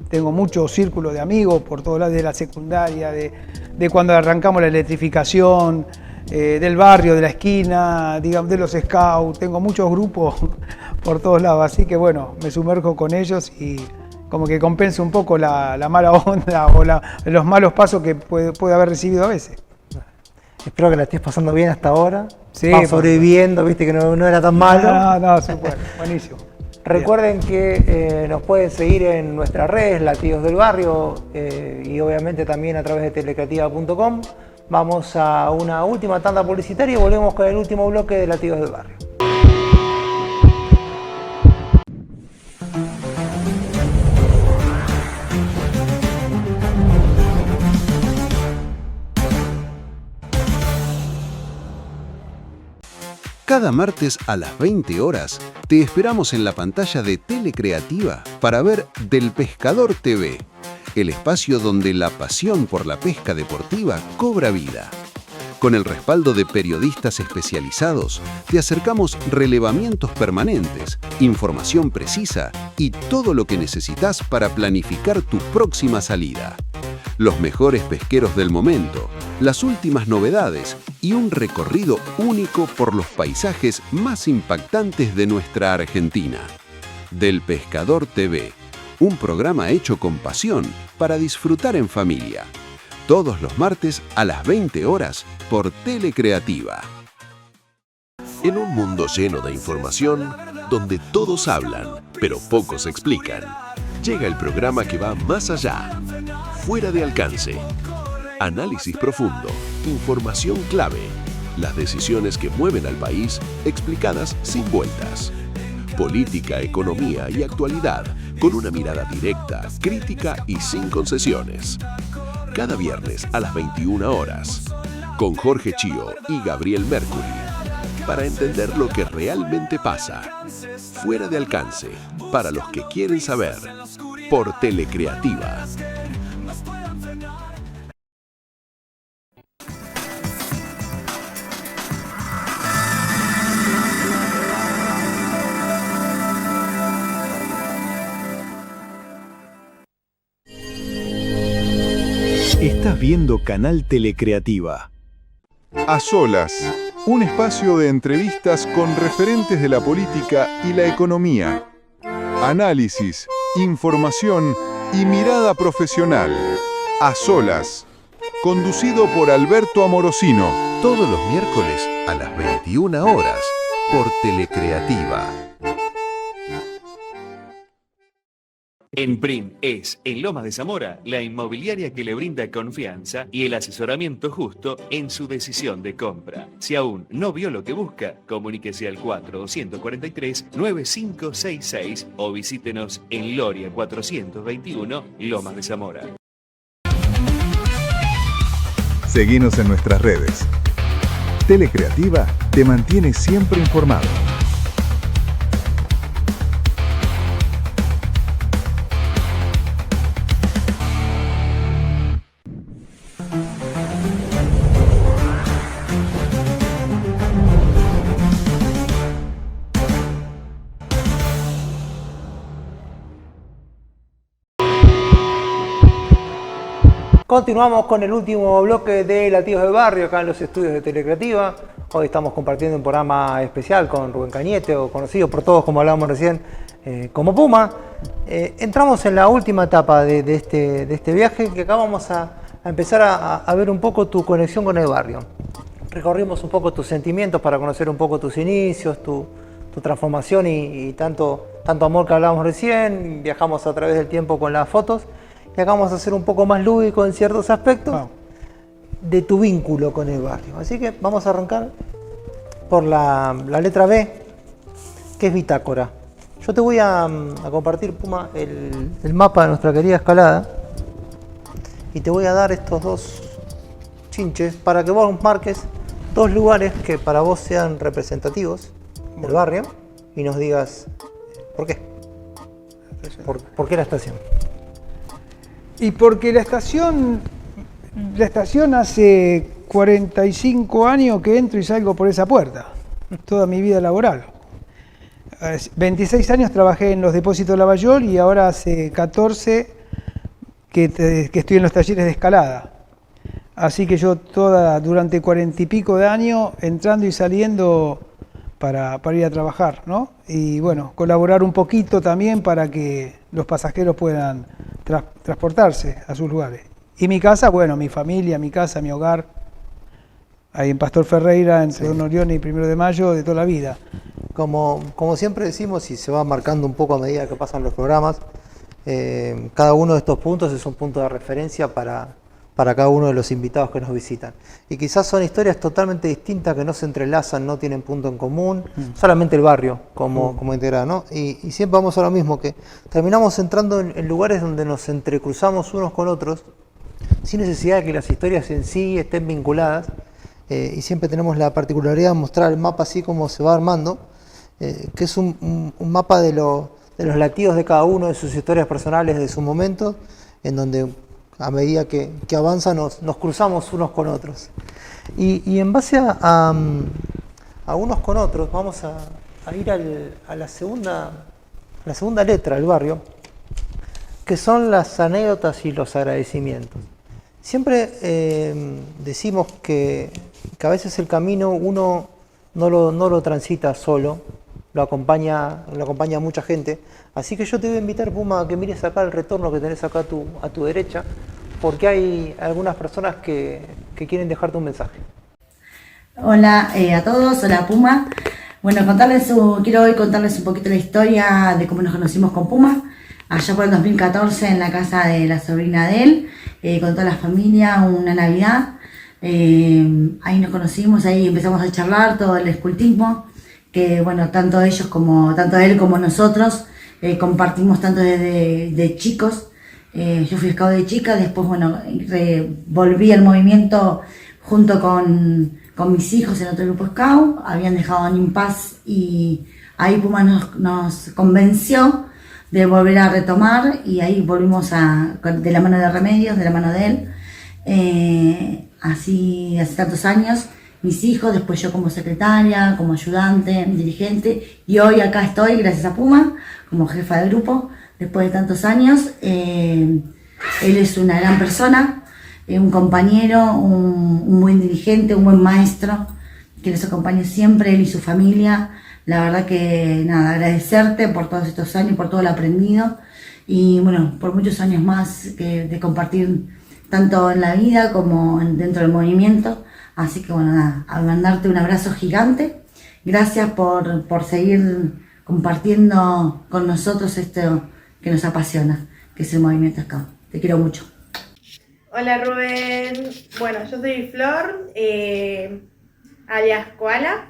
Speaker 3: tengo muchos círculos de amigos por todos lados, de la secundaria, de cuando arrancamos la electrificación, del barrio, de la esquina, digamos, de los scouts. Tengo muchos grupos por todos lados, así que bueno, me sumerjo con ellos y como que compenso un poco la mala onda o los malos pasos que puede haber recibido a veces.
Speaker 2: Espero que la estés pasando bien hasta ahora.
Speaker 3: Sí,
Speaker 2: vas sobreviviendo, viste que no era tan malo.
Speaker 3: No, súper, buenísimo.
Speaker 2: Recuerden que nos pueden seguir en nuestras redes, Latidos del Barrio, y obviamente también a través de telecreativa.com. Vamos a una última tanda publicitaria y volvemos con el último bloque de Latidos del Barrio.
Speaker 4: Cada martes a las 20 horas te esperamos en la pantalla de Telecreativa para ver Del Pescador TV, el espacio donde la pasión por la pesca deportiva cobra vida. Con el respaldo de periodistas especializados, te acercamos relevamientos permanentes, información precisa y todo lo que necesitas para planificar tu próxima salida. Los mejores pesqueros del momento, las últimas novedades y un recorrido único por los paisajes más impactantes de nuestra Argentina. Del Pescador TV, un programa hecho con pasión para disfrutar en familia. Todos los martes a las 20 horas por Telecreativa. En un mundo lleno de información, donde todos hablan, pero pocos explican, llega el programa que va más allá. Fuera de alcance. Análisis profundo, información clave, las decisiones que mueven al país explicadas sin vueltas. Política, economía y actualidad con una mirada directa, crítica y sin concesiones. Cada viernes a las 21 horas, con Jorge Chío y Gabriel Mercury, para entender lo que realmente pasa. Fuera de alcance, para los que quieren saber, por Telecreativa.
Speaker 7: Estás viendo Canal Telecreativa. A Solas, un espacio de entrevistas con referentes de la política y la economía. Análisis, información y mirada profesional. A Solas, conducido por Alberto Amorosino.
Speaker 4: Todos los miércoles a las 21 horas por Telecreativa.
Speaker 8: Enprim es, en Lomas de Zamora, la inmobiliaria que le brinda confianza y el asesoramiento justo en su decisión de compra. Si aún no vio lo que busca, comuníquese al 4243-9566 o visítenos en Loria 421, Lomas de Zamora.
Speaker 7: Seguinos en nuestras redes. Telecreativa te mantiene siempre informado.
Speaker 2: Continuamos con el último bloque de Latidos del Barrio, acá en los estudios de Telecreativa. Hoy estamos compartiendo un programa especial con Rubén Cañete, o conocido por todos, como hablábamos recién, como Puma. Entramos en la última etapa de este viaje, que acá vamos a empezar a ver un poco tu conexión con el barrio. Recorrimos un poco tus sentimientos para conocer un poco tus inicios, tu transformación y tanto amor que hablábamos recién. Viajamos a través del tiempo con las fotos. Y acá vamos a hacer un poco más lúdico en ciertos aspectos de tu vínculo con el barrio. Así que vamos a arrancar por la letra B, que es bitácora. Yo te voy a compartir, Puma, el mapa de nuestra querida Escalada y te voy a dar estos dos chinches para que vos marques dos lugares que para vos sean representativos del barrio y nos digas por qué. ¿Por qué la estación?
Speaker 3: Y porque la estación hace 45 años que entro y salgo por esa puerta, toda mi vida laboral. 26 años trabajé en los depósitos de Lavallol y ahora hace 14 que estoy en los talleres de Escalada. Así que yo durante 40 y pico de años entrando y saliendo para ir a trabajar, ¿no? Y bueno, colaborar un poquito también para que los pasajeros puedan transportarse a sus lugares. Y mi casa, bueno, mi familia, mi casa, mi hogar, ahí en Pastor Ferreira, entre Don Orione y 1 de Mayo, de toda la vida.
Speaker 2: Como siempre decimos, y se va marcando un poco a medida que pasan los programas, cada uno de estos puntos es un punto de referencia para cada uno de los invitados que nos visitan. Y quizás son historias totalmente distintas que no se entrelazan, no tienen punto en común, solamente el barrio como integrado, ¿no? Y siempre vamos a lo mismo, que terminamos entrando en lugares donde nos entrecruzamos unos con otros, sin necesidad de que las historias en sí estén vinculadas, y siempre tenemos la particularidad de mostrar el mapa así como se va armando, que es un mapa de los latidos de cada uno, de sus historias personales, de sus momentos, en donde a medida que avanza nos cruzamos unos con otros. Y en base a unos con otros vamos a ir a la segunda letra del barrio, que son las anécdotas y los agradecimientos. Siempre decimos que a veces el camino uno no lo transita solo, lo acompaña mucha gente. Así que yo te voy a invitar, Puma, a que mires acá el retorno que tenés acá a tu derecha, porque hay algunas personas que quieren dejarte un mensaje.
Speaker 9: Hola a todos, hola Puma. Bueno, quiero hoy contarles un poquito la historia de cómo nos conocimos con Puma. Allá por el 2014 en la casa de la sobrina de él, con toda la familia, una Navidad. Ahí nos conocimos, ahí empezamos a charlar todo el escultismo, que bueno, tanto él como nosotros compartimos tanto desde chicos. Yo fui scout de chica, después bueno, volví al movimiento junto con mis hijos en otro grupo scout, habían dejado en Impas y ahí Puma nos convenció de volver a retomar y ahí volvimos de la mano de Remedios, de la mano de él, así hace tantos años. Mis hijos, después yo como secretaria, como ayudante, dirigente, y hoy acá estoy, gracias a Puma, como jefa de grupo, después de tantos años. Él es una gran persona, un compañero, un buen dirigente, un buen maestro, que nos acompaña siempre, él y su familia. La verdad que nada, agradecerte por todos estos años, por todo lo aprendido, y bueno, por muchos años más de compartir tanto en la vida como dentro del movimiento. Así que bueno, nada, a mandarte un abrazo gigante. Gracias por seguir compartiendo con nosotros que nos apasiona, que es el movimiento Scout. Te quiero mucho.
Speaker 10: Hola Rubén, bueno, yo soy Flor, alias Koala.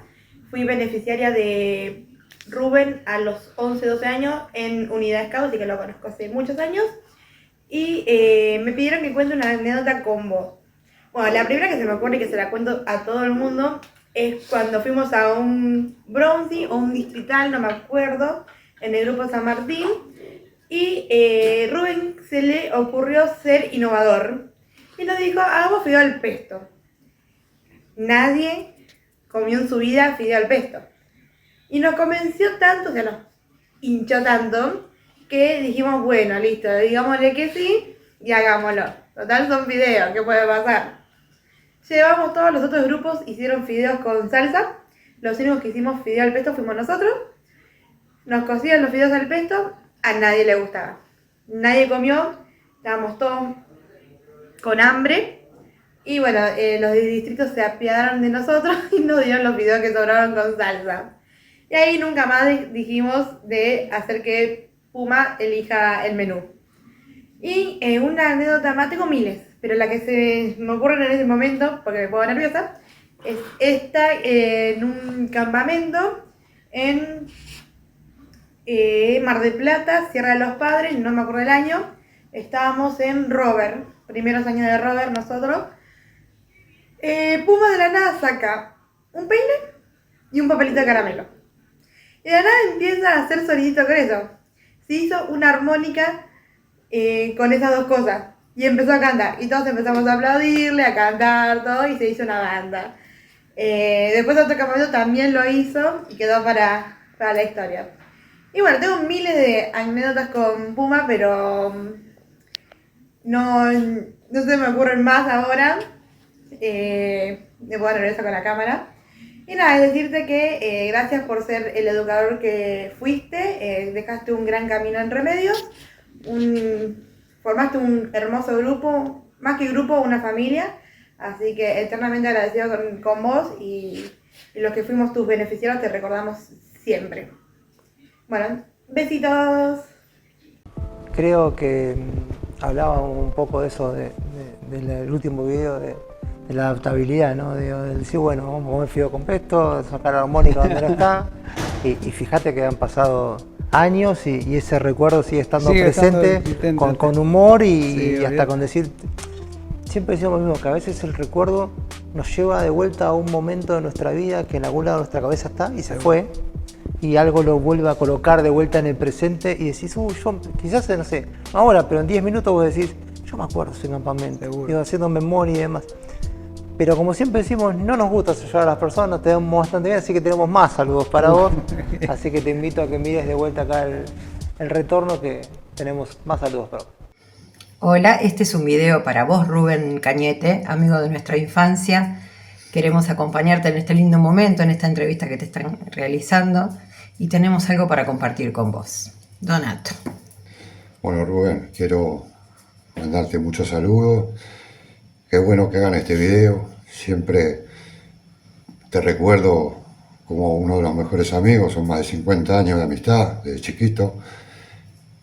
Speaker 10: Fui beneficiaria de Rubén a los 11, 12 años en Unidad Scout, así que lo conozco hace muchos años. Y me pidieron que cuente una anécdota con vos. Bueno, la primera que se me ocurre y que se la cuento a todo el mundo es cuando fuimos a un bronce o un distrital, no me acuerdo, en el grupo San Martín. Y Rubén se le ocurrió ser innovador. Y nos dijo, hagamos fideo al pesto. Nadie comió en su vida fideo al pesto. Y nos convenció tanto, o sea, nos hinchó tanto, que dijimos, bueno, listo, digámosle que sí y hagámoslo. Total, son fideos, ¿qué puede pasar? Llevamos todos los otros grupos, hicieron fideos con salsa. Los únicos que hicimos fideo al pesto fuimos nosotros. Nos cocían los fideos al pesto, a nadie le gustaba. Nadie comió, estábamos todos con hambre. Y bueno, los distritos se apiadaron de nosotros y nos dieron los fideos que sobraron con salsa. Y ahí nunca más dijimos de hacer que Puma elija el menú. Y una anécdota más, tengo miles, pero la que se me ocurre en ese momento, porque me pongo nerviosa, es esta en un campamento en Mar del Plata, Sierra de los Padres, no me acuerdo el año. Estábamos en Robert, primeros años de Robert nosotros. Puma de la nada saca un peine y un papelito de caramelo. Y de la nada empieza a hacer sonidito con eso. Se hizo una armónica con esas dos cosas. Y empezó a cantar. Y todos empezamos a aplaudirle, a cantar, todo. Y se hizo una banda. Después otro campamento también lo hizo. Y quedó para la historia. Y bueno, tengo miles de anécdotas con Puma. Pero no se me ocurren más ahora. Me puedo nerviosa con la cámara. Y nada, es decirte que gracias por ser el educador que fuiste, dejaste un gran camino en Remedios, formaste un hermoso grupo, más que grupo, una familia, así que eternamente agradecido con vos y los que fuimos tus beneficiarios te recordamos siempre. Bueno, besitos.
Speaker 2: Creo que hablaba un poco de eso del último video de la adaptabilidad, ¿no? De decir, bueno, vamos a comer fideo con pesto, sacar la armónica donde no está, y fíjate que han pasado años y ese recuerdo sigue estando presente, con humor y hasta con decir, siempre decimos lo mismo, que a veces el recuerdo nos lleva de vuelta a un momento de nuestra vida que en algún lado de nuestra cabeza está y se fue, y algo lo vuelve a colocar de vuelta en el presente y decís, yo quizás, no sé, ahora, pero en 10 minutos vos decís, yo me acuerdo ese campamento, iba haciendo memoria y demás. Pero como siempre decimos, no nos gusta sellar a las personas, te damos bastante bien, así que tenemos más saludos para vos. Así que te invito a que mires de vuelta acá el retorno, que tenemos más saludos para vos.
Speaker 11: Hola, este es un video para vos, Rubén Cañete, amigo de nuestra infancia. Queremos acompañarte en este lindo momento, en esta entrevista que te están realizando, y tenemos algo para compartir con vos. Donato.
Speaker 12: Bueno, Rubén, quiero mandarte muchos saludos. Qué bueno que hagan este video. Siempre te recuerdo como uno de los mejores amigos. Son más de 50 años de amistad, desde chiquito.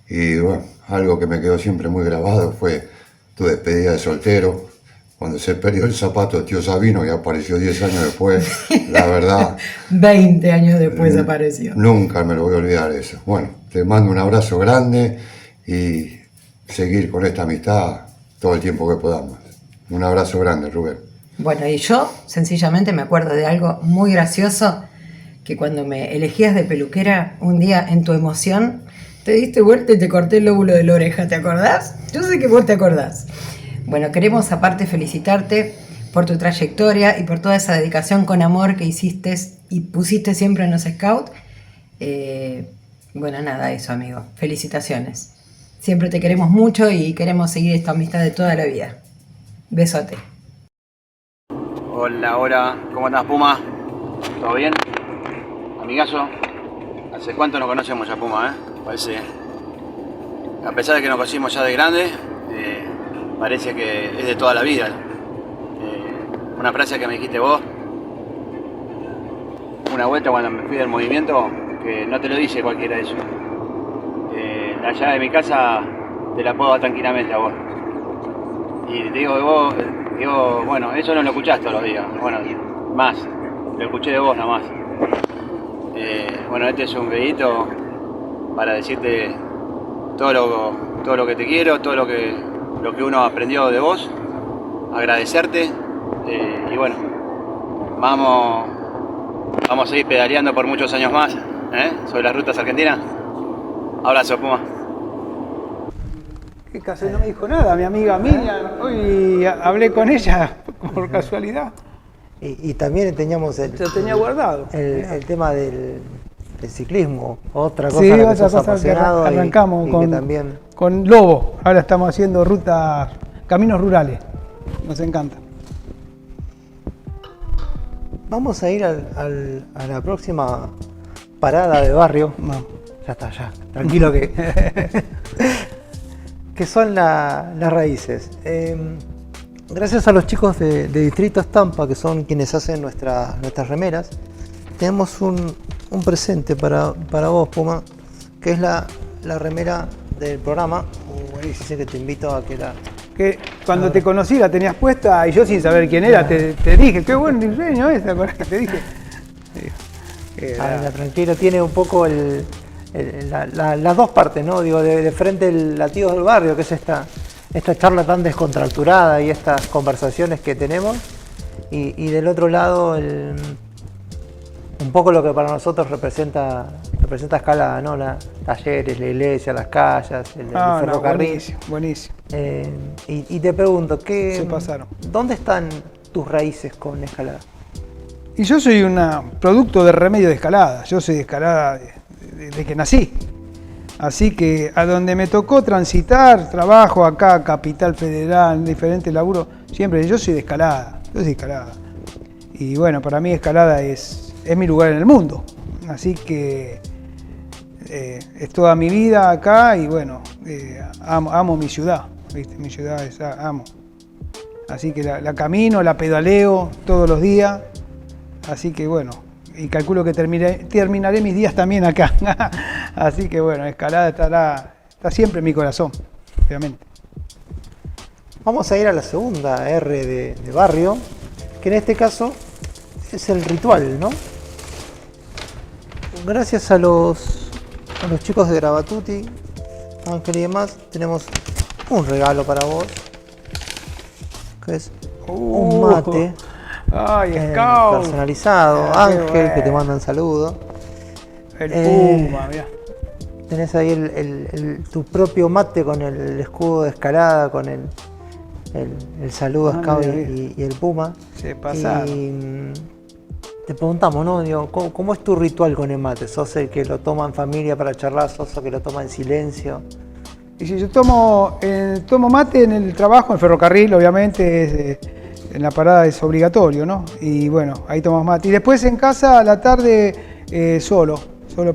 Speaker 12: Y bueno, algo que me quedó siempre muy grabado fue tu despedida de soltero. Cuando se perdió el zapato de tío Sabino y apareció 10 años después. La verdad...
Speaker 11: 20 años después apareció.
Speaker 12: Nunca me lo voy a olvidar eso. Bueno, te mando un abrazo grande y seguir con esta amistad todo el tiempo que podamos. Un abrazo grande, Rubén.
Speaker 11: Bueno, y yo sencillamente me acuerdo de algo muy gracioso, que cuando me elegías de peluquera, un día en tu emoción, te diste vuelta y te corté el lóbulo de la oreja, ¿te acordás? Yo sé que vos te acordás. Bueno, queremos aparte felicitarte por tu trayectoria y por toda esa dedicación con amor que hiciste y pusiste siempre en los Scouts. Bueno, nada, eso, amigo. Felicitaciones. Siempre te queremos mucho y queremos seguir esta amistad de toda la vida. Besote.
Speaker 13: Hola, ¿cómo andás, Puma? ¿Todo bien? Amigazo, ¿hace cuánto nos conocemos ya, Puma, Parece, a pesar de que nos conocimos ya de grande, parece que es de toda la vida. Una frase que me dijiste vos, una vuelta cuando me fui del movimiento, que no te lo dice cualquiera eso. la llave de mi casa te la puedo dar tranquilamente a vos. Y te digo de vos, bueno, eso no lo escuchás todos los días. Bueno, más, lo escuché de vos nomás. Bueno, este es un videito para decirte todo lo que te quiero, todo lo que uno aprendió de vos, agradecerte y bueno, vamos a seguir pedaleando por muchos años más, sobre las rutas argentinas. Abrazo, Puma.
Speaker 3: ¿Qué caso? No me dijo nada, mi amiga Miriam. Hoy hablé con ella por casualidad.
Speaker 2: Y también teníamos
Speaker 3: lo tenía guardado.
Speaker 2: El tema del ciclismo, otra cosa
Speaker 3: sí,
Speaker 2: que
Speaker 3: otra
Speaker 2: sos
Speaker 3: cosa
Speaker 2: apasionado
Speaker 3: que arrancamos
Speaker 2: y
Speaker 3: con,
Speaker 2: que también...
Speaker 3: con Lobo. Ahora estamos haciendo rutas, caminos rurales. Nos encanta.
Speaker 2: Vamos a ir a la próxima parada de barrio.
Speaker 3: No.
Speaker 2: Ya está, ya. Tranquilo que... que son las raíces. Gracias a los chicos de Distrito Estampa, que son quienes hacen nuestras remeras, tenemos un presente para vos, Puma, que es la remera del programa. Así que te invito a que la...
Speaker 3: Que cuando te conocí la tenías puesta y yo sin saber quién era te dije, qué buen diseño es, ¿te acuerdas que te dije?
Speaker 2: Tranquilo, tiene un poco las dos partes, ¿no? Digo, de frente el Latidos del Barrio, que es esta charla tan descontracturada y estas conversaciones que tenemos, y del otro lado un poco lo que para nosotros representa Escalada, ¿no? Talleres, la iglesia, las calles, el ferrocarril.
Speaker 3: Buenísimo.
Speaker 2: Y te pregunto,
Speaker 3: Se pasaron.
Speaker 2: ¿dónde están tus raíces con Escalada?
Speaker 3: Y yo soy un producto de Remedio de Escalada. Yo soy de Escalada desde que nací. Así que a donde me tocó transitar, trabajo acá, Capital Federal, en diferentes laburos, siempre yo soy de Escalada. Y bueno, para mí Escalada es mi lugar en el mundo. Así que es toda mi vida acá y bueno, amo mi ciudad, ¿viste? Mi ciudad amo. Así que la camino, la pedaleo todos los días. Así que bueno, y calculo que terminaré mis días también acá. Así que bueno, Escalada está siempre en mi corazón, obviamente.
Speaker 2: Vamos a ir a la segunda R de barrio, que en este caso es el ritual, ¿no? Gracias a los chicos de Gravatuti, Ángel y demás, tenemos un regalo para vos, que es un mate.
Speaker 3: Ay, Scout.
Speaker 2: Personalizado. Ángel, que te mandan saludos.
Speaker 3: El Puma, mirá.
Speaker 2: Tenés ahí tu propio mate con el escudo de Escalada, con el saludo a Scout y el Puma.
Speaker 3: Se pasaron.
Speaker 2: Y te preguntamos, ¿no? Digo, ¿cómo es tu ritual con el mate? ¿Sos el que lo toma en familia para charlar? ¿Sos el que lo toma en silencio?
Speaker 3: Y si yo tomo mate en el trabajo, en ferrocarril, obviamente, en la parada es obligatorio, ¿no? Y bueno, ahí tomamos mate. Y después en casa a la tarde solo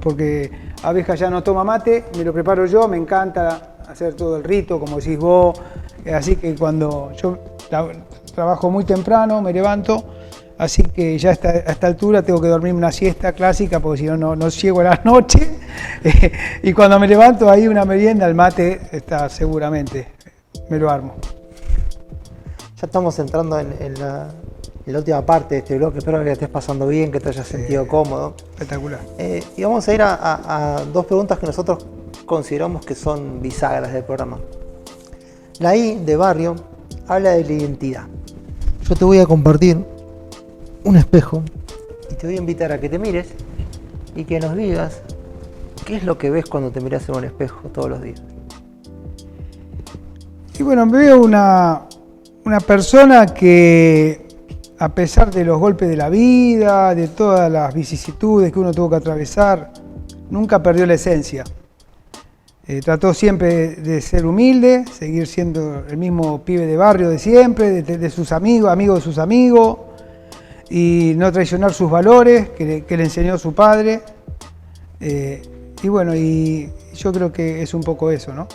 Speaker 3: porque Abeja ya no toma mate, me lo preparo yo, me encanta hacer todo el rito, como decís vos. Así que cuando yo trabajo muy temprano, me levanto, así que ya a esta altura tengo que dormirme una siesta clásica porque si no llego a la noche. Y cuando me levanto ahí una merienda, el mate está seguramente, me lo armo.
Speaker 2: Ya estamos entrando en la última parte de este bloque, espero que te estés pasando bien, que te hayas sentido cómodo.
Speaker 3: Espectacular.
Speaker 2: Y vamos a ir a dos preguntas que nosotros consideramos que son bisagras del programa. La I de barrio habla de la identidad. Yo te voy a compartir un espejo y te voy a invitar a que te mires y que nos digas qué es lo que ves cuando te miras en un espejo todos los días.
Speaker 3: Y bueno, veo una persona que, a pesar de los golpes de la vida, de todas las vicisitudes que uno tuvo que atravesar, nunca perdió la esencia. Trató siempre de ser humilde, seguir siendo el mismo pibe de barrio de siempre, de sus amigos, amigo de sus amigos, y no traicionar sus valores que le enseñó su padre. Y bueno, y yo creo que es un poco eso, ¿no?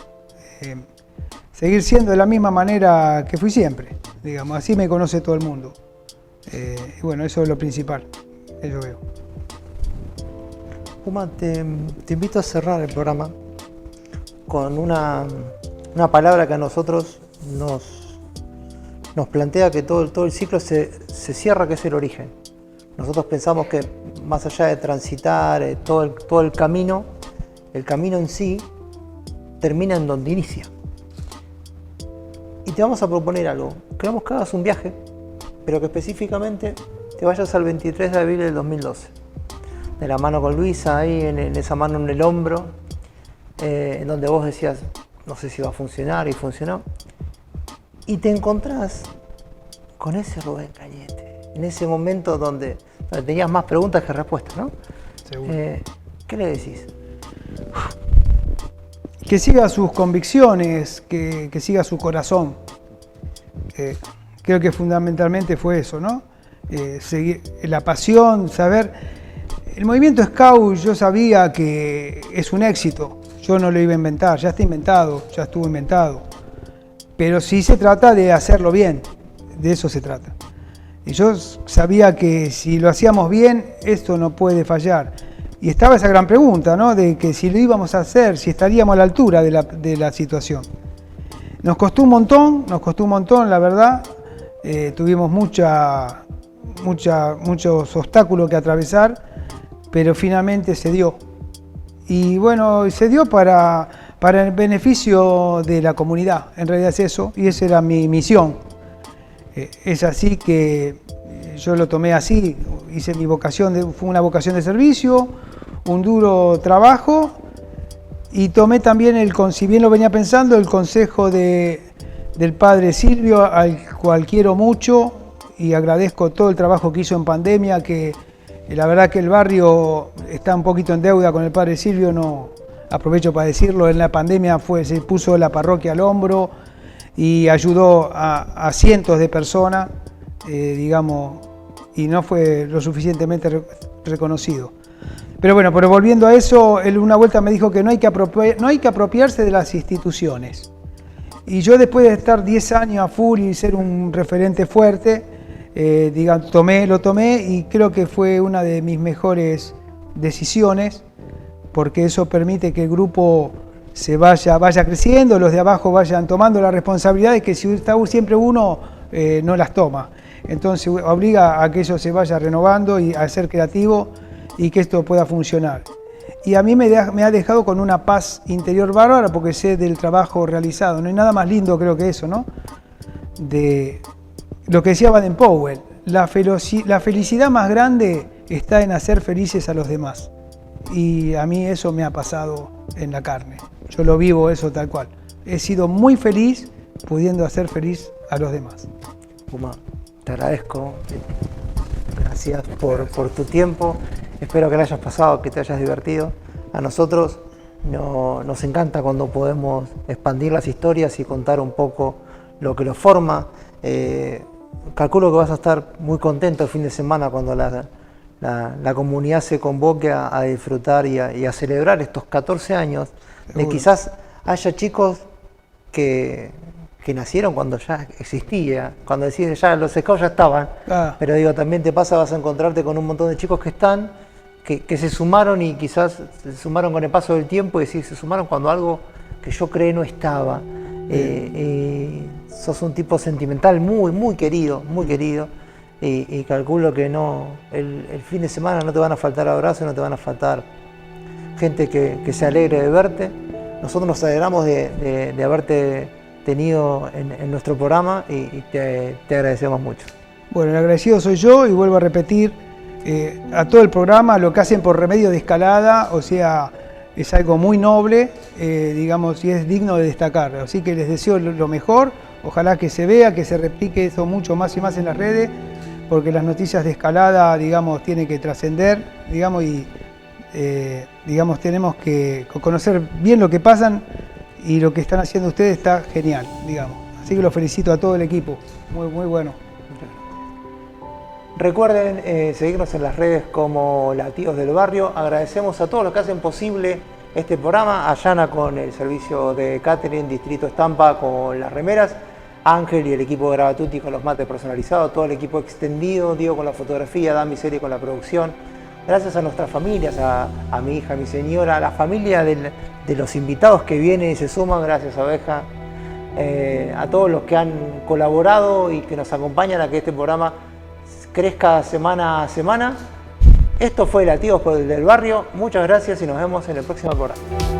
Speaker 3: Seguir siendo de la misma manera que fui siempre, digamos, así me conoce todo el mundo. Y bueno, eso es lo principal que yo veo.
Speaker 2: Puma, te invito a cerrar el programa con una palabra que a nosotros nos plantea que todo el ciclo se cierra, que es el origen. Nosotros pensamos que más allá de transitar todo el camino en sí termina en donde inicia. Y te vamos a proponer algo. Queremos que hagas un viaje, pero que específicamente te vayas al 23 de abril del 2012. De la mano con Luisa, ahí en esa mano en el hombro, en donde vos decías, no sé si va a funcionar, y funcionó. Y te encontrás con ese Rubén Cañete, en ese momento donde tenías más preguntas que respuestas, ¿no?
Speaker 3: Seguro.
Speaker 2: ¿Qué le decís?
Speaker 3: Que siga sus convicciones, que siga su corazón. Creo que fundamentalmente fue eso, ¿no? Seguir la pasión, saber. El movimiento Scout yo sabía que es un éxito. Yo no lo iba a inventar, ya está inventado, ya estuvo inventado. Pero sí se trata de hacerlo bien, de eso se trata. Y yo sabía que si lo hacíamos bien, esto no puede fallar. Y estaba esa gran pregunta, ¿no? De que si lo íbamos a hacer, si estaríamos a la altura de la situación. Nos costó un montón, la verdad. Tuvimos muchos obstáculos que atravesar, pero finalmente se dio. Y bueno, se dio para el beneficio de la comunidad, en realidad es eso, y esa era mi misión. Es así que yo lo tomé así, hice mi vocación, fue una vocación de servicio, un duro trabajo, y tomé también, si bien lo venía pensando, el consejo del padre Silvio, al cual quiero mucho, y agradezco todo el trabajo que hizo en pandemia, que la verdad que el barrio está un poquito en deuda con el padre Silvio, no aprovecho para decirlo, en la pandemia se puso la parroquia al hombro y ayudó a cientos de personas, digamos, y no fue lo suficientemente reconocido. Pero bueno, volviendo a eso, él una vuelta me dijo que no hay que apropiarse de las instituciones. Y yo, después de estar 10 años a full y ser un referente fuerte, lo tomé y creo que fue una de mis mejores decisiones, porque eso permite que el grupo vaya creciendo, los de abajo vayan tomando las responsabilidades que si está siempre uno no las toma. Entonces obliga a que eso se vaya renovando y a ser creativo y que esto pueda funcionar. Y a mí me ha dejado con una paz interior bárbara, porque sé del trabajo realizado. No hay nada más lindo, creo, que eso, ¿no? De lo que decía Baden-Powell, la felicidad más grande está en hacer felices a los demás. Y a mí eso me ha pasado en la carne. Yo lo vivo eso tal cual. He sido muy feliz pudiendo hacer feliz a los demás.
Speaker 2: Puma, te agradezco. Gracias por tu tiempo. Espero que la hayas pasado, que te hayas divertido. A nosotros nos encanta cuando podemos expandir las historias y contar un poco lo que los forma. Calculo que vas a estar muy contento el fin de semana cuando la comunidad se convoque a disfrutar y a celebrar estos 14 años. De quizás haya chicos que nacieron cuando ya existía, cuando decís ya los scouts ya estaban, pero digo, también vas a encontrarte con un montón de chicos que están, que se sumaron y quizás se sumaron con el paso del tiempo y decís, se sumaron cuando algo que yo creé no estaba. Sos un tipo sentimental muy querido, y calculo que el fin de semana no te van a faltar abrazos, no te van a faltar gente que se alegre de verte. Nosotros nos alegramos de haberte tenido en nuestro programa y te agradecemos mucho.
Speaker 3: Bueno, el agradecido soy yo, y vuelvo a repetir a todo el programa lo que hacen por Remedio de Escalada, o sea, es algo muy noble, digamos, y es digno de destacar. Así que les deseo lo mejor, ojalá que se vea, que se replique eso mucho más y más en las redes, porque las noticias de Escalada, digamos, tienen que trascender, digamos, y digamos, tenemos que conocer bien lo que pasan, y lo que están haciendo ustedes está genial, digamos. Así que los felicito a todo el equipo, muy bueno.
Speaker 2: Recuerden seguirnos en las redes como Latidos del Barrio. Agradecemos a todos los que hacen posible este programa, a Yana con el servicio de catering, Distrito Estampa con las remeras, Ángel y el equipo de Grabatuti con los mates personalizados, todo el equipo extendido, Diego con la fotografía, Dami Seri con la producción, gracias a nuestras familias, a mi hija, a mi señora, a la familia de los invitados que vienen y se suman, gracias a Oveja, a todos los que han colaborado y que nos acompañan a que este programa crezca semana a semana. Esto fue Latidos por el del Barrio, muchas gracias y nos vemos en el próximo programa.